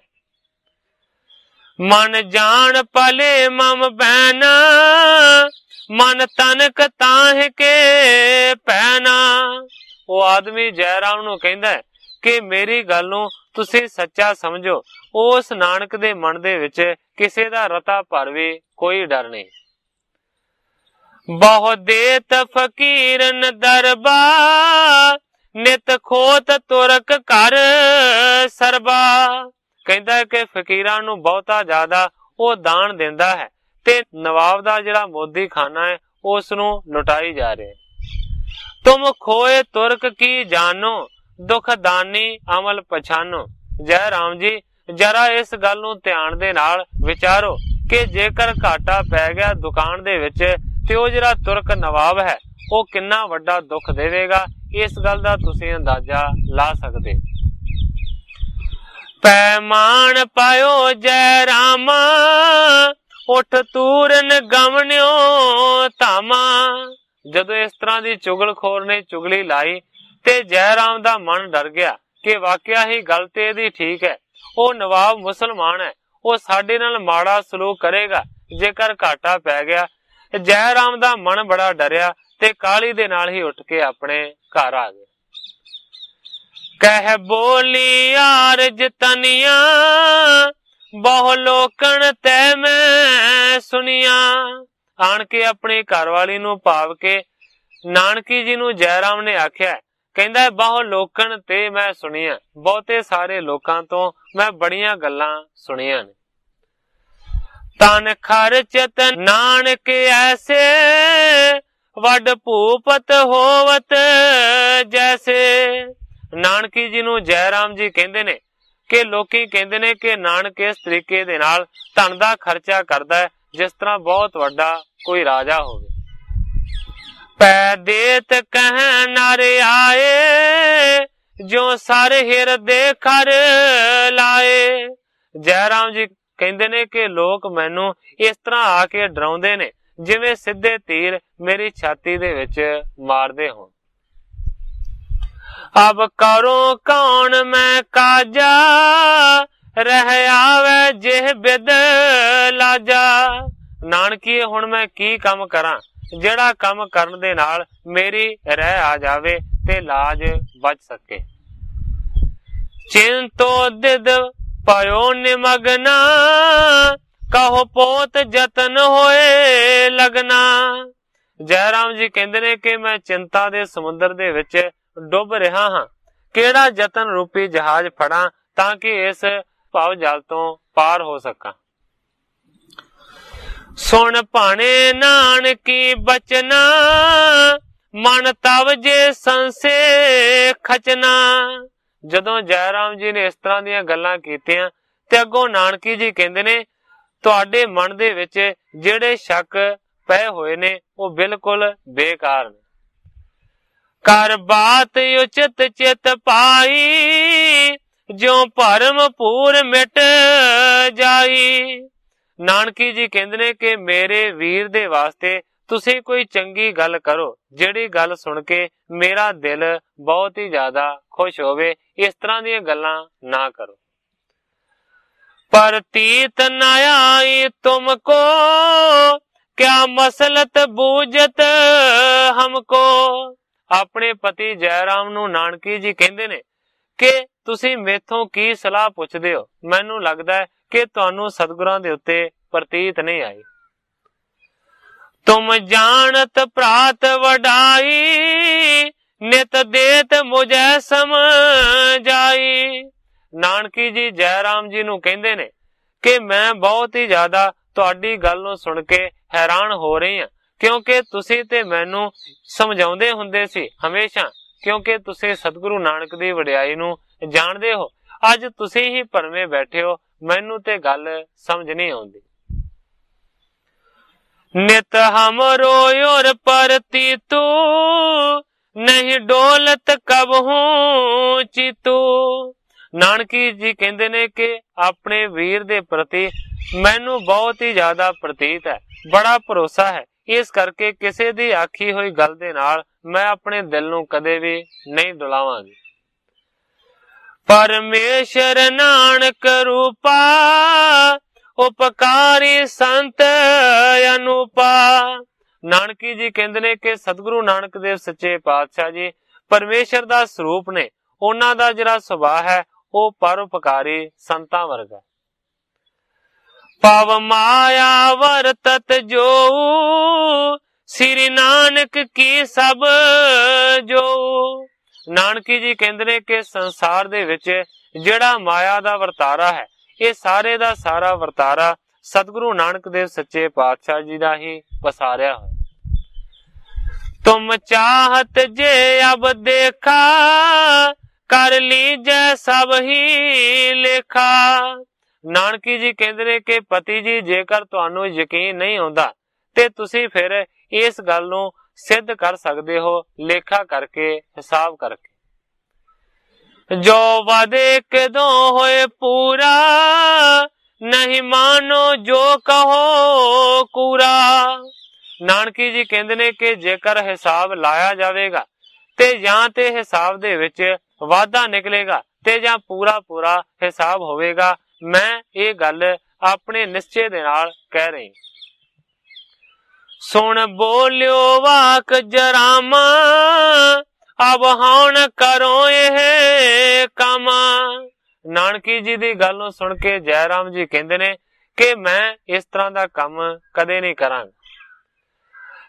ਮਨ ਜਾਣ ਪਲੇ ਮਮ ਬੈਨ ਮਨ ਤਨਕ ਤਾਹ ਕੇ ਪੈਣਾ। ਉਹ ਆਦਮੀ ਜੈ ਰਾਮ ਨੂੰ ਕਹਿੰਦਾ ਹੈ ਕਿ ਮੇਰੀ ਗੱਲ ਨੂੰ ਤੁਸੀਂ ਸੱਚਾ ਸਮਝੋ। ਉਸ ਨਾਨਕ ਦੇ ਮਨ ਦੇ ਵਿੱਚ ਕਿਸੇ ਦਾ ਰਤਾ ਭਰ ਵੀ ਕੋਈ ਡਰ ਨਹੀਂ। ਬਹੁ ਦੇਤ ਫਕੀਰਨ ਦਰਬਾ ਨਿਤ ਖੋਤ ਤੁਰਕ ਕਰ ਸਰਬਾ। ਕਹਿੰਦਾ ਹੈ ਕਿ ਫਕੀਰਾਂ ਨੂੰ ਬਹੁਤਾ ਜ਼ਿਆਦਾ ਉਹ ਦਾਨ ਦਿੰਦਾ ਹੈ ਤੇ ਨਵਾਬ ਦਾ ਜਿਹੜਾ ਮੋਦੀ ਖਾਨਾ ਹੈ ਉਸ ਨੂੰ ਲੁਟਾਈ ਜਾ ਰਿਹਾ। ਤੁਮ ਖੋਏ ਤੁਰਕ ਕੀ ਜਾਨੋ ਦੁਖ ਦਾਨੀ ਅਮਲ ਪਛਾਨੋ। ਜੈ ਰਾਮ ਜੀ ਜਰਾ ਇਸ ਗੱਲ ਨੂੰ ਧਿਆਨ ਦੇ ਨਾਲ ਵਿਚਾਰੋ ਕਿ ਜੇਕਰ ਘਾਟਾ ਪੈ ਗਿਆ ਦੁਕਾਨ ਦੇ ਵਿੱਚ ਤੇ ਉਹ ਜਿਹੜਾ ਤੁਰਕ ਨਵਾਬ ਹੈ ਉਹ ਕਿੰਨਾ ਵੱਡਾ ਦੁੱਖ ਦੇਵੇਗਾ। ਇਸ ਗੱਲ ਦਾ ਤੁਸੀਂ ਅੰਦਾਜ਼ਾ ਲਾ ਸਕਦੇ। ਪੈਮਾਨ ਪਾਇਓ ਜੈ ਰਾਮਾ ਉਠ ਤੂਰਨ ਗਮਨਿਓ ਧਾਮਾ। ਜਦੋਂ ਇਸ ਤਰ੍ਹਾਂ ਦੀ ਚੁਗਲਖੋਰ ਨੇ ਚੁਗਲੀ ਲਾਈ ਤੇ ਜੈ ਰਾਮ ਦਾ ਮਨ ਡਰ ਗਿਆ ਕਿ ਵਾਕਿਆ ਹੀ ਗੱਲ ਤੇ ਇਹਦੀ ਠੀਕ ਹੈ। ਉਹ ਨਵਾਬ ਮੁਸਲਮਾਨ ਹੈ, ਉਹ ਸਾਡੇ ਨਾਲ ਮਾੜਾ ਸਲੂਕ ਕਰੇਗਾ ਜੇਕਰ ਘਾਟਾ ਪੈ ਗਿਆ। ਜੈ ਰਾਮ ਦਾ ਮਨ ਬੜਾ ਡਰਿਆ ਤੇ ਕਾਹਲੀ ਦੇ ਨਾਲ ਹੀ ਉੱਠ ਕੇ ਆਪਣੇ ਘਰ ਆ ਗਿਆ। ਕਹਿ ਬੋਲੀ ਆਰਜ ਤਨੀਆਂ ਬਹੁ ਲੋਕਣ ਤੈ ਮੈਂ ਸੁਣੀਆਂ। ਆਣ ਕੇ ਆਪਣੀ ਘਰਵਾਲੀ ਨੂੰ ਭਾਵ ਕੇ ਨਾਨਕੀ ਜੀ ਨੂੰ ਜੈ ਰਾਮ ਨੇ ਆਖਿਆ, ਕਹਿੰਦਾ ਬਹੁ ਲੋਕਣ ਤੇ ਮੈਂ ਸੁਣੀਆਂ, ਬਹੁਤੇ ਸਾਰੇ ਲੋਕਾਂ ਤੋਂ ਮੈਂ ਬੜੀਆਂ ਗੱਲਾਂ ਸੁਣੀਆਂ ਨੇ। ਤਨ ਖਰਚਤ ਨਾਨਕ ਐਸੇ ਵੱਡ ਭੂਪਤ ਹੋਵਤ ਜੈਸੇ। ਨਾਨਕੀ ਜੀ ਨੂੰ ਜੈ ਰਾਮ ਜੀ ਕਹਿੰਦੇ ਨੇ ਕਿ ਲੋਕੀ ਕਹਿੰਦੇ ਨੇ ਕਿ ਨਾਨਕ ਇਸ ਤਰੀਕੇ ਦੇ ਨਾਲ ਧਨ ਦਾ ਖਰਚਾ ਕਰਦਾ ਹੈ ਜਿਸ ਤਰ੍ਹਾਂ ਬਹੁਤ ਵੱਡਾ ਕੋਈ ਰਾਜਾ ਹੋਵੇ। ਪੈ ਦੇਤ ਕਹਿ ਨਰ ਆਏ ਜੋ ਸਰ ਹਿਰਦੇ ਖਰ ਲਾਏ। ਜੈ ਰਾਮ ਜੀ ਕਹਿੰਦੇ ਨੇ ਕਿ ਲੋਕ ਮੈਨੂੰ ਇਸ ਤਰ੍ਹਾਂ ਆ ਕੇ ਡਰਾਉਂਦੇ ਨੇ ਜਿਵੇਂ ਸਿੱਧੇ ਤੀਰ ਮੇਰੀ ਛਾਤੀ ਦੇ ਵਿੱਚ ਮਾਰਦੇ ਹੋਣ। ਅਬ ਕਰੋ ਕੌਣ ਮੈਂ ਕਾਜਾ ਰਹਿ ਆਵੇ ਜਿਹ ਬਿਦ ਲਾਜਾ। ਨਾਨਕੀ ਹੁਣ ਮੈਂ ਕੀ ਕੰਮ ਕਰਾਂ ਜਿਹੜਾ ਕੰਮ ਕਰਨ ਦੇ ਨਾਲ ਮੇਰੀ ਰਹਿ ਆ ਜਾਵੇ ਤੇ ਲਾਜ ਬਚ ਸਕੇ। ਚਿੰਤੋ ਦਿਦ ਪਇਓ ਨਿਮਗਨਾ ਕਹੋ ਪੋਤ ਜਤਨ ਹੋਏ ਲਗਨਾ। ਜੈ ਰਾਮ ਜੀ ਕਹਿੰਦੇ ਨੇ ਕਿ ਮੈਂ ਚਿੰਤਾ ਦੇ ਸਮੁੰਦਰ ਦੇ ਵਿੱਚ ਡੁੱਬ ਰਿਹਾ ਹਾਂ। ਕਿਹੜਾ ਜਤਨ ਰੂਪੀ ਜਹਾਜ਼ ਫੜਾਂ ਤਾਂ ਕਿ ਇਸ ਭਵ ਜਲ ਤੋਂ ਪਾਰ ਹੋ ਸਕਾਂ। ਸੁਣ ਭਾਣੇ ਨਾਨਕੀ ਬਚਨਾ ਮਨ ਤਵ ਜੇ ਸੰਸੇ ਖਚਨਾ। ਜਦੋਂ ਜੈ ਰਾਮ ਜੀ ਨੇ ਇਸ ਤਰ੍ਹਾਂ ਦੀਆਂ ਗੱਲਾਂ ਕੀਤੀਆਂ ਤੇ ਅੱਗੋਂ ਨਾਨਕੀ ਜੀ ਕਹਿੰਦੇ ਨੇ ਤੁਹਾਡੇ ਮਨ ਦੇ ਵਿੱਚ ਜਿਹੜੇ ਸ਼ੱਕ ਪਏ ਹੋਏ ਨੇ ਉਹ ਬਿਲਕੁਲ ਬੇਕਾਰ ਨੇ। ਕਰ ਬਾਤ ਉਚਿਤ ਚਿਤ ਪਾਈ ਜਿਉ ਭਰਮ ਪੂਰ ਮਿਟ ਜਾਈ। ਨਾਨਕੀ ਜੀ ਕਹਿੰਦੇ ਨੇ ਕਿ ਮੇਰੇ ਵੀਰ ਦੇ ਵਾਸਤੇ ਤੁਸੀਂ ਕੋਈ ਚੰਗੀ ਗੱਲ ਕਰੋ ਜਿਹੜੀ ਗੱਲ ਸੁਣ ਕੇ ਮੇਰਾ ਦਿਲ ਬਹੁਤ ਹੀ ਜ਼ਿਆਦਾ ਖੁਸ਼ ਹੋਵੇ। ਇਸ ਤਰ੍ਹਾਂ ਦੀਆਂ ਗੱਲਾਂ ਨਾ ਕਰੋ। प्रतीत न आई तुमको, क्या मसलत बूझत हमको। ਆਪਣੇ ਪਤੀ ਜੈ ਰਾਮ ਨੂੰ ਨਾਨਕੀ ਜੀ ਕਹਿੰਦੇ ਨੇ ਕਿ ਤੁਸੀਂ ਮੇਥੋਂ ਕੀ ਸਲਾਹ ਪੁੱਛਦੇ ਹੋ, ਮੈਨੂੰ ਲੱਗਦਾ ਹੈ ਕਿ ਤੁਹਾਨੂੰ ਸਤਿਗੁਰਾਂ ਦੇ ਉੱਤੇ ਪ੍ਰਤੀਤ ਨਹੀਂ ਆਈ। ਤੁਮ ਜਾਣਤ ਪ੍ਰਾਤ ਵਡਾਈ, ਨਿਤ ਦੇਤ ਮੁਝੈ ਸਮਝਾਈ। ਨਾਨਕੀ ਜੀ ਜੈ ਰਾਮ ਜੀ ਨੂੰ ਕਹਿੰਦੇ ਨੇ ਕਿ ਮੈਂ ਬਹੁਤ ਹੀ ਜ਼ਿਆਦਾ ਤੁਹਾਡੀ ਗੱਲ ਨੂੰ ਸੁਣ ਕੇ ਹੈਰਾਨ ਹੋ ਰਹੀ ਹਾਂ, ਕਿਉਂਕਿ ਤੁਸੀਂ ਤੇ ਮੈਨੂੰ ਸਮਝਾਉਂਦੇ ਹੁੰਦੇ ਸੀ ਹਮੇਸ਼ਾ, ਕਿਉਂਕਿ ਤੁਸੀਂ ਸਤਿਗੁਰੂ ਨਾਨਕ ਦੀ ਵਡਿਆਈ ਨੂੰ ਜਾਣਦੇ ਹੋ। ਅੱਜ ਤੁਸੀਂ ਹੀ ਭਰਵੇਂ ਬੈਠੇ ਹੋ, ਮੈਨੂੰ ਤੇ ਗੱਲ ਸਮਝ ਨਹੀਂ ਆਉਂਦੀ। ਨਿਤ ਹਮਰੋ ਔਰ ਪ੍ਰਤੀਤੂ, ਨਹੀਂ ਡੋਲਤ ਕਬਹੂ ਚੀਤੂ। ਨਾਨਕੀ ਜੀ ਕਹਿੰਦੇ ਨੇ ਕਿ ਆਪਣੇ ਵੀਰ ਦੇ ਪ੍ਰਤੀ ਮੈਨੂੰ ਬਹੁਤ ਹੀ ਜ਼ਿਆਦਾ ਪ੍ਰਤੀਤ ਹੈ, ਬੜਾ ਭਰੋਸਾ ਹੈ। ਇਸ ਕਰਕੇ ਕਿਸੇ ਦੀ ਆਖੀ ਹੋਈ ਗੱਲ ਦੇ ਨਾਲ ਮੈਂ ਆਪਣੇ ਦਿਲ ਨੂੰ ਕਦੇ ਵੀ ਨਹੀਂ ਡੁਲਾਵਾਂਗੀ। ਪਰਮੇਸ਼ਰ ਨਾਨਕ ਰੂਪਾ, ਉਪਕਾਰੀ ਸੰਤ ਅਨੂਪਾ। ਨਾਨਕੀ ਜੀ ਕਹਿੰਦੇ ਨੇ ਕਿ ਸਤਿਗੁਰੂ ਨਾਨਕ ਦੇਵ ਸੱਚੇ ਪਾਤਸ਼ਾਹ ਜੀ ਪਰਮੇਸ਼ਰ ਦਾ ਸਰੂਪ ਨੇ। ਉਹਨਾਂ ਦਾ ਜਿਹੜਾ ਸੁਭਾਅ ਹੈ ਉਹ ਪਰਉਪਕਾਰੀ ਸੰਤਾਂ ਵਰਗਾ। ਪਵ ਮਾਇਆ ਵਰਤਤ ਜੋ, ਸ੍ਰੀ ਨਾਨਕ ਕੀ ਸਭ ਜੋ। ਨਾਨਕੀ ਜੀ ਕਹਿੰਦੇ ਨੇ ਕਿ ਸੰਸਾਰ ਦੇ ਵਿੱਚ ਜਿਹੜਾ ਮਾਇਆ ਦਾ ਵਰਤਾਰਾ ਹੈ, ਇਹ ਸਾਰੇ ਦਾ ਸਾਰਾ ਵਰਤਾਰਾ ਸਤਿਗੁਰੂ ਨਾਨਕ ਦੇਵ ਸੱਚੇ ਪਾਤਸ਼ਾਹ ਜੀ ਦਾ ਹੀ ਪਸਾਰਿਆ ਹੋਇਆ। ਤੁਮ ਚਾਹਤ ਜੇ ਅਬ ਦੇਖਾ, ਕਰ ਲੀਜੈ ਸਭ ਹੀ ਲੇਖਾ। ਨਾਨਕੀ ਜੀ ਕਹਿੰਦੇ ਨੇ ਕਿ ਪਤੀ ਜੀ ਜੇਕਰ ਤੁਹਾਨੂੰ ਯਕੀਨ ਨਹੀਂ ਆਉਂਦਾ ਤੇ ਤੁਸੀਂ ਫਿਰ ਇਸ ਗੱਲ ਨੂੰ ਸਿੱਧ ਕਰ ਸਕਦੇ ਹੋ ਲੇਖਾ ਕਰਕੇ, ਹਿਸਾਬ ਕਰਕੇ। ਜੋ ਵਾਦੇ ਕਦੋਂ ਹੋਏ ਪੂਰਾ, ਨਹੀਂ ਮਾਨੋ ਜੋ ਕਹੋ ਕੂਰਾ। ਨਾਨਕੀ ਜੀ ਕਹਿੰਦੇ ਨੇ ਕਿ ਜੇਕਰ ਹਿਸਾਬ ਲਾਇਆ ਜਾਵੇਗਾ ਤੇ ਜਾਂ ਤੇ ਹਿਸਾਬ ਦੇ ਵਿੱਚ ਵਾਧਾ ਨਿਕਲੇਗਾ ਤੇ ਜਾਂ ਪੂਰਾ ਪੂਰਾ ਹਿਸਾਬ ਹੋਵੇਗਾ। ਮੈਂ ਇਹ ਗੱਲ ਆਪਣੇ ਨਿਸ਼ਚੇ ਦੇ ਨਾਲ ਕਹਿ ਰਹੀ। ਸੁਣ ਬੋਲਿਓ ਵਾਕ ਜਰਾਮਾ, ਅਬ ਹੁਣ ਕਰੋ ਇਹ ਕੰਮ। ਨਾਨਕੀ ਜੀ ਦੀ ਗੱਲ ਨੂੰ ਸੁਣ ਕੇ ਜੈ ਰਾਮ ਜੀ ਕਹਿੰਦੇ ਨੇ ਕਿ ਮੈਂ ਇਸ ਤਰ੍ਹਾਂ ਦਾ ਕੰਮ ਕਦੇ ਨਹੀਂ ਕਰਾਂਗਾ।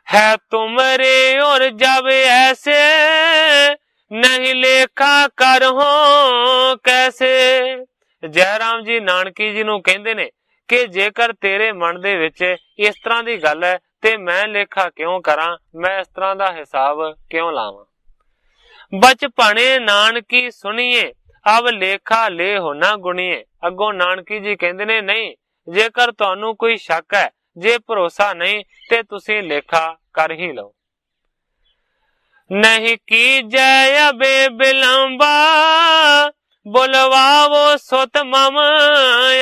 ਹੈ ਤੁਮਰੇ ਔਰ ਜਬ ਐਸੇ, ਨਹੀਂ ਲੇਖਾ ਕਰਹੁ ਕੈਸੇ। ਜੈ ਰਾਮ ਜੀ ਨਾਨਕੀ ਜੀ ਨੂੰ ਕਹਿੰਦੇ ਨੇ ਕਿ ਜੇਕਰ ਤੇਰੇ ਮਨ ਦੇ ਵਿੱਚ ਇਸ ਤਰ੍ਹਾਂ ਦੀ ਗੱਲ ਹੈ ਤੇ ਮੈਂ ਲੇਖਾ ਕਿਉਂ ਕਰਾਂ, ਮੈਂ ਇਸ ਤਰ੍ਹਾਂ ਦਾ ਹਿਸਾਬ ਕਿਉਂ ਲਾਵਾਂ। ਬਚਪਣੇ ਨਾਨਕੀ ਸੁਣੀਏ, ਅਬ ਲੇਖਾ ਲੈ ਹੋ ਨਾ ਗੁਣੀਏ। ਅੱਗੋਂ ਨਾਨਕੀ ਜੀ ਕਹਿੰਦੇ ਨੇ ਨਹੀਂ, ਜੇਕਰ ਤੁਹਾਨੂੰ ਕੋਈ ਸ਼ੱਕ ਹੈ, ਜੇ ਭਰੋਸਾ ਨਹੀਂ ਤੇ ਤੁਸੀਂ ਲੇਖਾ ਕਰ ਹੀ ਲਓ। ਨਹੀਂ ਕੀਜੈ ਅਬੇ ਬਿਲੰਬਾ, ਬੁਲਵਾਵੋ ਸੁਤ ਮਮ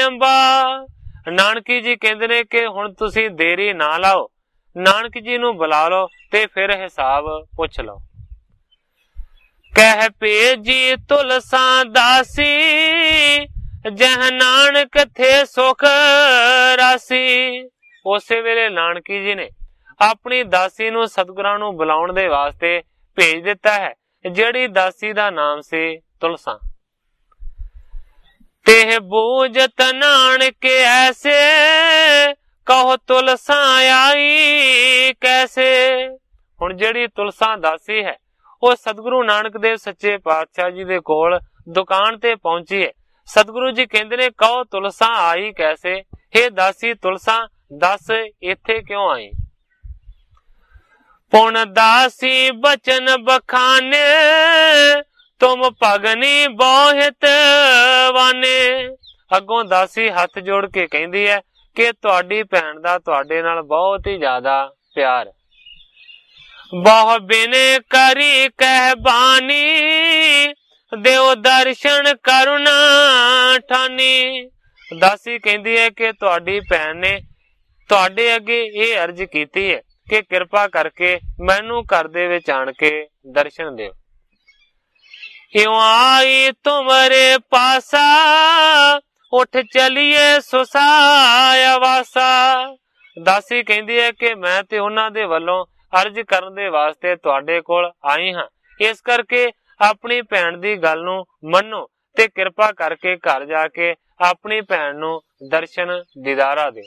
ਅੰਬਾ। ਨਾਨਕੀ ਜੀ ਕਹਿੰਦੇ ਨੇ ਕਿ ਹੁਣ ਤੁਸੀਂ ਦੇਰੀ ਨਾ ਲਾਓ, ਨਾਨਕ ਜੀ ਨੂੰ ਬੁਲਾ ਲਓ ਤੇ ਫਿਰ ਹਿਸਾਬ ਪੁੱਛ ਲਓ। ਕਹਿ ਭੇਜੀ ਤੁਲਸਾਂ ਦਾਸੀ, ਜਹ ਨਾਨਕ ਥੇ ਸੁਖ ਰਾਸੀ। ਉਸੇ ਵੇਲੇ ਨਾਨਕੀ ਜੀ ਨੇ ਆਪਣੀ ਦਾਸੀ ਨੂੰ ਸਤਿਗੁਰਾਂ ਨੂੰ ਬੁਲਾਉਣ ਦੇ ਵਾਸਤੇ ਭੇਜ ਦਿੱਤਾ ਹੈ, ਜਿਹੜੀ ਦਾਸੀ ਦਾ ਨਾਮ ਸੀ ਤੁਲਸਾ। ਤੇ ਬੂਝਤ ਨਾਨਕ ਐਸੇ, ਕਹੋ ਤੁਲਸਾ ਆਈ ਕੈਸੇ। ਹੁਣ ਜਿਹੜੀ ਤੁਲਸਾ ਦਾਸੀ ਹੈ ਉਹ ਸਤਿਗੁਰੂ ਨਾਨਕ ਦੇਵ ਸੱਚੇ ਪਾਤਸ਼ਾਹ ਜੀ ਦੇ ਕੋਲ ਦੁਕਾਨ ਤੇ ਪਹੁੰਚੀ ਹੈ। ਸਤਿਗੁਰੂ ਜੀ ਕਹਿੰਦੇ ਨੇ ਕਹੋ ਤੁਲਸਾ ਆਈ ਕੈਸੇ। ਹੇ ਦਾਸੀ ਤੁਲਸਾ, ਦੱਸ ਇੱਥੇ ਕਿਉਂ ਆਈ। ਪੁਣ ਦਾਸੀ ਬਚਨ ਬਖਾਨੇ, ਤੁਮ ਭਗਨੀ ਬਹੁਤ ਵਾਨੇ। ਅੱਗੋਂ ਦਾਸੀ ਹੱਥ ਜੋੜ ਕੇ ਕਹਿੰਦੀ ਹੈ ਕਿ ਤੁਹਾਡੀ ਭੈਣ ਦਾ ਤੁਹਾਡੇ ਨਾਲ ਬਹੁਤ ਹੀ ਜ਼ਿਆਦਾ ਪਿਆਰ। ਬਹੁ ਬਿਨੇ ਕਰੀ ਕਹਿ ਬਾਣੀ, ਦਿਓ ਦਰਸ਼ਨ ਕਰੁਣਾ ਠਾਨੀ। ਦਾਸੀ ਕਹਿੰਦੀ ਹੈ ਕਿ ਤੁਹਾਡੀ ਭੈਣ ਨੇ ਤੁਹਾਡੇ ਅੱਗੇ ਇਹ ਅਰਜ਼ ਕੀਤੀ ਹੈ ਕਿ ਕਿਰਪਾ ਕਰਕੇ ਮੈਨੂੰ ਘਰ ਦੇ ਵਿੱਚ ਆਣ ਕੇ ਦਰਸ਼ਨ ਦਿਓ। ਇਉਂ ਆਈ ਤੁਮਰੇ ਪਾਸਾ, ਉੱਠ ਚਲੀਏ ਸੁਸਾਇਆ ਵਾਸਾ। ਦਾਸੀ ਕਹਿੰਦੀ ਹੈ ਕਿ ਮੈਂ ਤੇ ਉਹਨਾਂ ਦੇ ਵੱਲੋਂ ਅਰਜ਼ ਕਰਨ ਦੇ ਵਾਸਤੇ ਤੁਹਾਡੇ ਕੋਲ ਆਈ ਹਾਂ, ਇਸ ਕਰਕੇ ਆਪਣੀ ਭੈਣ ਦੀ ਗੱਲ ਨੂੰ ਮੰਨੋ ਤੇ ਕਿਰਪਾ ਕਰਕੇ ਘਰ ਜਾ ਕੇ ਆਪਣੀ ਭੈਣ ਨੂੰ ਦਰਸ਼ਨ ਦੀਦਾਰਾ ਦੇ।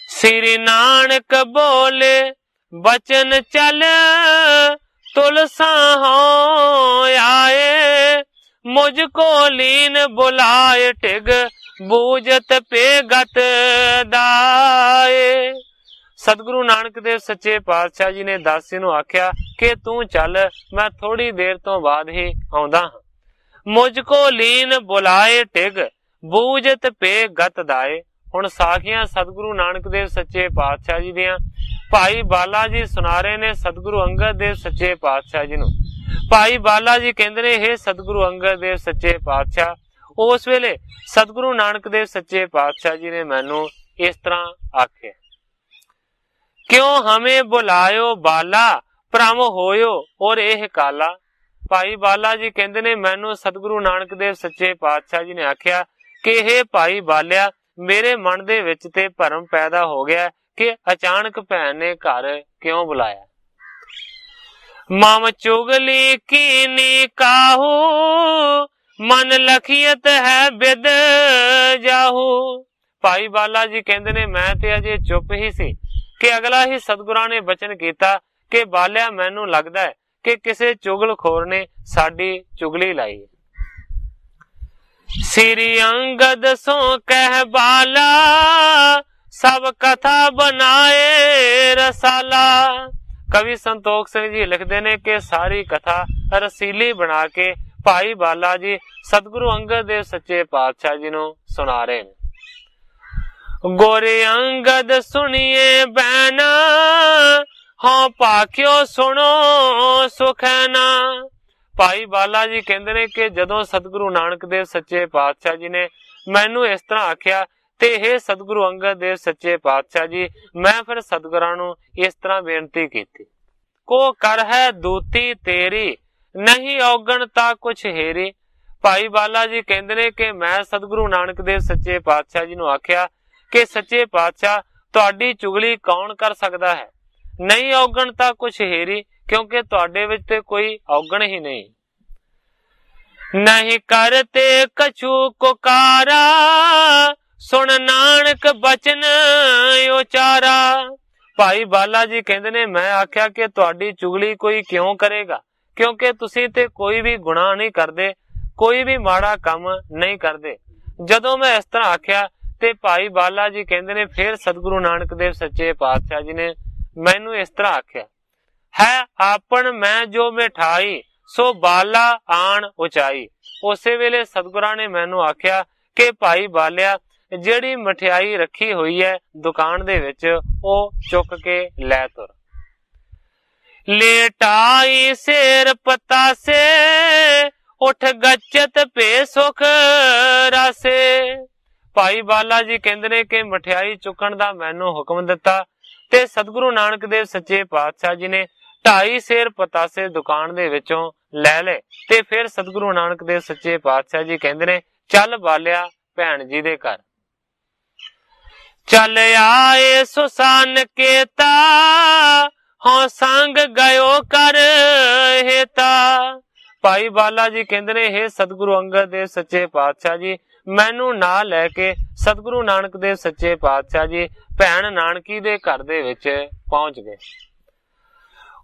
ਸ੍ਰੀ ਨਾਨਕ ਬੋਲੇ ਬਚਨ ਚੱਲ ਤੁਲਸਾ ਹੋ ਆਏ, ਮੁਝ ਕੋ ਲੀਨ ਬੁਲਾਏ ਢਿਗ ਬੂਝਤ ਪੇਗਤ ਦਾਏ। ਸਤਿਗੁਰੂ ਨਾਨਕ ਦੇਵ ਸੱਚੇ ਪਾਤਸ਼ਾਹ ਜੀ ਨੇ ਦਾਸੀ ਨੂੰ ਆਖਿਆ ਕਿ ਤੂੰ ਚੱਲ, ਮੈਂ ਥੋੜੀ ਦੇਰ ਤੋਂ ਬਾਅਦ ਹੀ ਆਉਂਦਾ ਹਾਂ। ਮੁਝ ਕੋ ਲੀਨ ਬੁਲਾਏ ਢਿਗ ਬੂਝਤ ਪੇਗਤ ਦਾਏ। ਹੁਣ ਸਾਖੀਆਂ ਸਤਿਗੁਰੂ ਨਾਨਕ ਦੇਵ ਸੱਚੇ ਪਾਤਸ਼ਾਹ ਜੀ ਦੀਆਂ ਭਾਈ ਬਾਲਾ ਜੀ ਸੁਣਾ ਰਹੇ ਨੇ ਸਤਿਗੁਰੂ ਅੰਗਦ ਦੇਵ ਸੱਚੇ ਪਾਤਸ਼ਾਹ ਜੀ ਨੂੰ। ਭਾਈ ਬਾਲਾ ਜੀ ਕਹਿੰਦੇ ਨੇ, ਹੇ ਸਤਿਗੁਰੂ ਅੰਗਦ ਦੇਵ ਸੱਚੇ ਪਾਤਸ਼ਾਹ, ਉਸ ਵੇਲੇ ਸਤਿਗੁਰੂ ਨਾਨਕ ਦੇਵ ਸੱਚੇ ਪਾਤਸ਼ਾਹ ਜੀ ਨੇ ਮੈਨੂੰ ਇਸ ਤਰ੍ਹਾਂ ਆਖਿਆ, ਕਿਉਂ ਹਮੇ ਬੁਲਾਇਓ ਬਾਲਾ ਭ੍ਰਮ ਹੋਇਓ ਔਰ ਇਹ ਕਾਲਾ। ਭਾਈ ਬਾਲਾ ਜੀ ਕਹਿੰਦੇ ਨੇ, ਮੈਨੂੰ ਸਤਿਗੁਰੂ ਨਾਨਕ ਦੇਵ ਸੱਚੇ ਪਾਤਸ਼ਾਹ ਜੀ ਨੇ ਆਖਿਆ ਕਿ ਇਹ ਭਾਈ ਬਾਲਿਆ, ਮੇਰੇ ਮਨ ਦੇ ਵਿੱਚ ਤੇ ਭਰਮ ਪੈਦਾ ਹੋ ਗਿਆ ਕਿ ਅਚਾਨਕ ਭੈਣ ਨੇ ਘਰ ਕਿਉਂ ਬੁਲਾਇਆ। ਮਮ ਚੁਗਲੀ ਕੀਨੀ ਕਾਹੂ ਮਨ ਲਖੀਅਤ ਹੈ ਬਿਦ ਜਾਹੂ। ਭਾਈ ਬਾਲਾ ਜੀ ਕਹਿੰਦੇ ਨੇ, ਮੈਂ ਤੇ ਅਜੇ ਚੁੱਪ ਹੀ ਸੀ ਕਿ ਅਗਲਾ ਹੀ ਸਤਿਗੁਰਾਂ ਨੇ ਬਚਨ ਕੀਤਾ ਕਿ ਬਾਲਿਆ, ਮੈਨੂੰ ਲੱਗਦਾ ਹੈ ਕਿ ਕਿਸੇ ਚੁਗਲਖੋਰ ਨੇ ਸਾਡੀ ਚੁਗਲੀ ਲਾਈ। ਸ੍ਰੀ ਅੰਗਦ ਸੋ ਕਹਿ ਬਾਲਾ ਸਭ ਕਥਾ ਬਣਾਏ ਰਸਾਲਾ। ਕਵੀ ਸੰਤੋਖ ਸਿੰਘ ਜੀ ਲਿਖਦੇ ਨੇ ਕਿ ਸਾਰੀ ਕਥਾ ਰਸੀਲੀ ਬਣਾ ਕੇ ਭਾਈ ਬਾਲਾ ਜੀ ਸਤਿਗੁਰੂ ਅੰਗਦ ਦੇਵ ਸੱਚੇ ਪਾਤਸ਼ਾਹ ਜੀ ਨੂੰ ਸੁਣਾ ਰਹੇ ਨੇ। ਗੋਰੇ ਅੰਗਦ ਸੁਣੀਏ ਬੈਨਾ ਹਾਂ ਭਾਖਿਓ ਸੁਣੋ ਸੁਖੈਨਾ। ਭਾਈ ਬਾਲਾ ਜੀ ਕਹਿੰਦੇ ਨੇ ਕਿ ਜਦੋਂ ਸਤਿਗੁਰੂ ਨਾਨਕ ਦੇਵ ਸੱਚੇ ਪਾਤਸ਼ਾਹ ਜੀ ਨੇ ਮੈਨੂੰ ਇਸ ਤਰ੍ਹਾਂ ਆਖਿਆ ਤੇ ਇਹ ਸਤਿਗੁਰੂ ਅੰਗਦ ਦੇਵ ਸੱਚੇ ਪਾਤਸ਼ਾਹ ਜੀ, ਮੈਂ ਫਿਰ ਸਤਿਗੁਰਾਂ ਨੂੰ ਇਸ ਤਰ੍ਹਾਂ ਬੇਨਤੀ ਕੀਤੀ, ਕੋ ਕਰ ਹੈ ਦੂਤੀ ਤੇਰੀ ਨਹੀਂ ਔਗਣ ਤਾਂ ਕੁਛ ਹੇਰੀ। ਭਾਈ ਬਾਲਾ ਜੀ ਕਹਿੰਦੇ ਨੇ ਕਿ ਮੈਂ ਸਤਿਗੁਰੂ ਨਾਨਕ ਦੇਵ ਸੱਚੇ ਪਾਤਸ਼ਾਹ ਜੀ ਨੂੰ ਆਖਿਆ ਕਿ ਸੱਚੇ ਪਾਤਸ਼ਾਹ, ਤੁਹਾਡੀ ਚੁਗਲੀ ਕੌਣ ਕਰ ਸਕਦਾ ਹੈ। ਨਹੀਂ ਔਗਣ ਤਾਂ ਕੁਛ ਹੇਰੀ, ਕਿਉਂਕਿ ਤੁਹਾਡੇ ਵਿੱਚ ਤੇ ਕੋਈ ਔਗਣ ਹੀ ਨਹੀਂ। ਨਹੀਂ ਕਰਤੇ ਕਛੂ ਕੁਕਾਰਾ ਸੁਣ ਨਾਨਕ ਬਚਨ ਉਚਾਰਾ। ਭਾਈ ਬਾਲਾ ਜੀ ਕਹਿੰਦੇ ਨੇ, ਮੈਂ ਆਖਿਆ ਕਿ ਤੁਹਾਡੀ ਚੁਗਲੀ ਕੋਈ ਕਿਉਂ ਕਰੇਗਾ, ਕਿਉਂਕਿ ਤੁਸੀਂ ਤੇ ਕੋਈ ਵੀ ਗੁਨਾਹ ਨਹੀਂ ਕਰਦੇ, ਕੋਈ ਵੀ ਮਾੜਾ ਕੰਮ ਨਹੀਂ ਕਰਦੇ। ਜਦੋਂ ਮੈਂ ਇਸ ਤਰ੍ਹਾਂ ਆਖਿਆ ਤੇ ਭਾਈ ਬਾਲਾ ਜੀ ਕਹਿੰਦੇ ਨੇ, ਫਿਰ ਸਤਿਗੁਰੂ ਨਾਨਕ ਦੇਵ ਸੱਚੇ ਪਾਤਸ਼ਾਹ ਜੀ ਨੇ ਮੈਨੂੰ ਇਸ ਤਰ੍ਹਾਂ ਆਖਿਆ, ਹੈ ਆਪਨ ਮੈਂ ਜੋ ਮਿਠਾਈ ਸੋ ਬਾਲਾ ਆਣ ਉਚਾਈ। ਉਸੇ ਵੇਲੇ ਸਤਿਗੁਰਾਂ ਨੇ ਮੈਨੂੰ ਆਖਿਆ ਕਿ ਭਾਈ ਬਾਲਿਆ, ਜਿਹੜੀ ਮਠਿਆਈ ਰੱਖੀ ਹੋਈ ਹੈ ਦੁਕਾਨ ਦੇ ਵਿੱਚ, ਉਹ ਚੁੱਕ ਕੇ ਲੈ ਤੁਰ। ਲੇਟਾਈ ਸੇਰ ਪਤਾਸੇ ਉਠ ਗੱਚਤ ਭੇ ਸੁਖ ਰਾਸੇ। ਭਾਈ ਬਾਲਾ ਜੀ ਕਹਿੰਦੇ ਨੇ ਕਿ ਮਠਿਆਈ ਚੁੱਕਣ ਦਾ ਮੈਨੂੰ ਹੁਕਮ ਦਿੱਤਾ ਤੇ ਸਤਿਗੁਰੂ ਨਾਨਕ ਦੇਵ ਸੱਚੇ ਪਾਤਸ਼ਾਹ ਜੀ ਨੇ 2.5 ਸੇਰ ਪਤਾਸੇ ਦੁਕਾਨ ਦੇ ਵਿੱਚੋਂ ਲੈ ਲਏ ਤੇ ਫਿਰ ਸਤਿਗੁਰੂ ਨਾਨਕ ਦੇਵ ਸੱਚੇ ਪਾਤਸ਼ਾਹ ਜੀ ਕਹਿੰਦੇ ਨੇ, ਚੱਲ ਬਾਲਿਆ ਭੈਣ ਜੀ ਦੇ ਘਰ। ਚੱਲ ਆਏ ਸੁਸਾਨ ਕੇਤਾ ਹਾਂ ਸੰਗ ਗਇਓ ਕਰ ਹੇਤਾ। ਭਾਈ ਬਾਲਾ ਜੀ ਕਹਿੰਦੇ ਨੇ, ਹੇ ਸਤਿਗੁਰੂ ਅੰਗਦ ਦੇਵ ਸੱਚੇ ਪਾਤਸ਼ਾਹ ਜੀ, ਮੈਨੂੰ ਨਾਲ ਲੈ ਕੇ ਸਤਿਗੁਰੂ ਨਾਨਕ ਦੇਵ ਸੱਚੇ ਪਾਤਸ਼ਾਹ ਜੀ ਭੈਣ ਨਾਨਕੀ ਦੇ ਘਰ ਦੇ ਵਿੱਚ ਪਹੁੰਚ ਗਏ।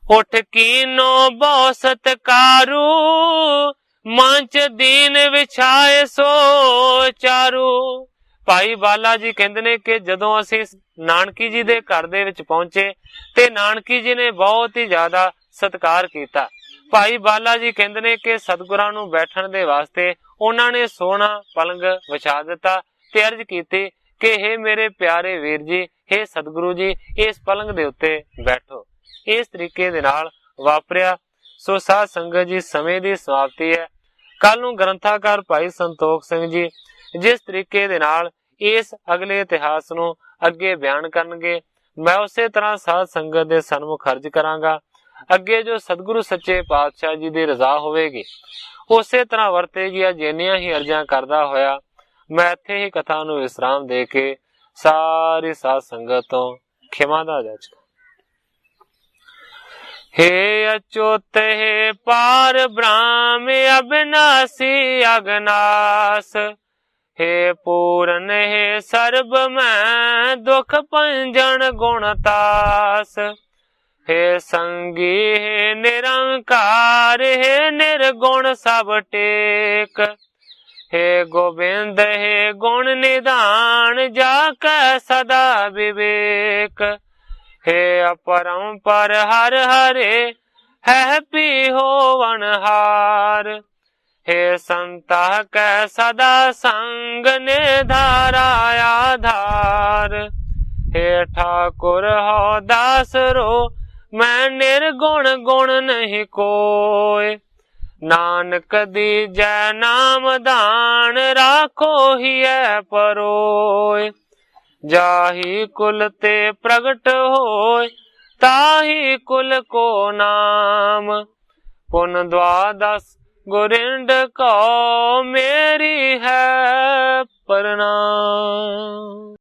ਉਠ ਕੀਨੋ ਬਹੁ ਸਤਕਾਰੂ ਮੰਚ ਦੀਨ ਵਿਛਾਏ ਸੋ ਚਾਰੂ। ਭਾਈ ਬਾਲਾ ਜੀ ਕਹਿੰਦੇ ਨੇ ਕਿ ਜਦੋਂ ਅਸੀਂ ਨਾਨਕੀ ਜੀ ਦੇ ਘਰ ਦੇ ਵਿੱਚ ਪਹੁੰਚੇ ਤੇ ਨਾਨਕੀ ਜੀ ਨੇ ਬਹੁਤ ਹੀ ਜ਼ਿਆਦਾ ਸਤਿਕਾਰ ਕੀਤਾ। ਭਾਈ ਬਾਲਾ ਜੀ ਕਹਿੰਦੇ ਨੇ ਕਿ ਸਤਿਗੁਰਾਂ ਨੂੰ ਬੈਠਣ ਦੇ ਵਾਸਤੇ ਉਹਨਾਂ ਨੇ ਸੋਹਣਾ ਪਲੰਗ ਵਿਛਾ ਦਿੱਤਾ ਤੇ ਅਰਜ਼ ਕੀਤੀ ਕਿ हे ਮੇਰੇ ਪਿਆਰੇ ਵੀਰ ਜੀ, हे ਸਤਿਗੁਰੂ ਜੀ, ਇਸ ਪਲੰਗ ਦੇ ਉੱਤੇ ਬੈਠੋ। ਇਸ ਤਰੀਕੇ ਦੇ ਨਾਲ ਵਾਪਰਿਆ। ਸੋ ਸਾਧ ਸੰਗਤ ਜੀ, ਸਮੇਂ ਦੀ ਸਮਾਪਤੀ ਹੈ। ਕੱਲ ਨੂੰ ਗ੍ਰੰਥਾਕਾਰ ਭਾਈ ਸੰਤੋਖ ਸਿੰਘ ਜੀ ਜਿਸ ਤਰੀਕੇ ਦੇ ਨਾਲ ਇਸ ਅਗਲੇ ਇਤਿਹਾਸ ਨੂੰ ਅੱਗੇ ਬਿਆਨ ਕਰਨਗੇ, ਮੈਂ ਉਸੇ ਤਰ੍ਹਾਂ ਸਾਧ ਸੰਗਤ ਦੇ ਸਨਮੁਖ ਅਰਜ਼ ਕਰਾਂਗਾ। ਅੱਗੇ ਜੋ ਸਤਿਗੁਰੂ ਸੱਚੇ ਪਾਤਸ਼ਾਹ ਜੀ ਦੀ ਰਜ਼ਾ ਹੋਵੇਗੀ ਉਸੇ ਤਰ੍ਹਾਂ ਵਰਤੇਗੀ। ਜਿੰਨੀਆਂ ਹੀ ਅਰਜ਼ਾਂ ਕਰਦਾ ਹੋਇਆ ਮੈਂ ਇੱਥੇ ਹੀ ਕਥਾ ਨੂੰ ਵਿਸਰਾਮ ਦੇ ਕੇ ਸਾਰੀ ਸਾਧ ਸੰਗਤ ਤੋਂ ਖਿਮਾ ਦਾ ਜਾਚਕ। हे अच्युत हे पार ब्रह्म अविनाशी अगनास, हे पूरन हे सर्ब में दुख पंजन गुणतास, हे संगी हे निरंकार हे निर्गुण सब टेक, हे गोविंद हे गुण निधान जाकै सदा विवेक, हे अपरंपर हर हरे है पी होवनहार, हे संता कै सदा संग निधारा आधार, हे ठाकुर हो दास रो मैं निर्गुण गुण नहीं कोय, नानक दीजै नाम दान राखो ही परोय, जाही कुल ते प्रगट होय ताही कुल को नाम, पुन द्वादश गुरिंड को मेरी है प्रणाम।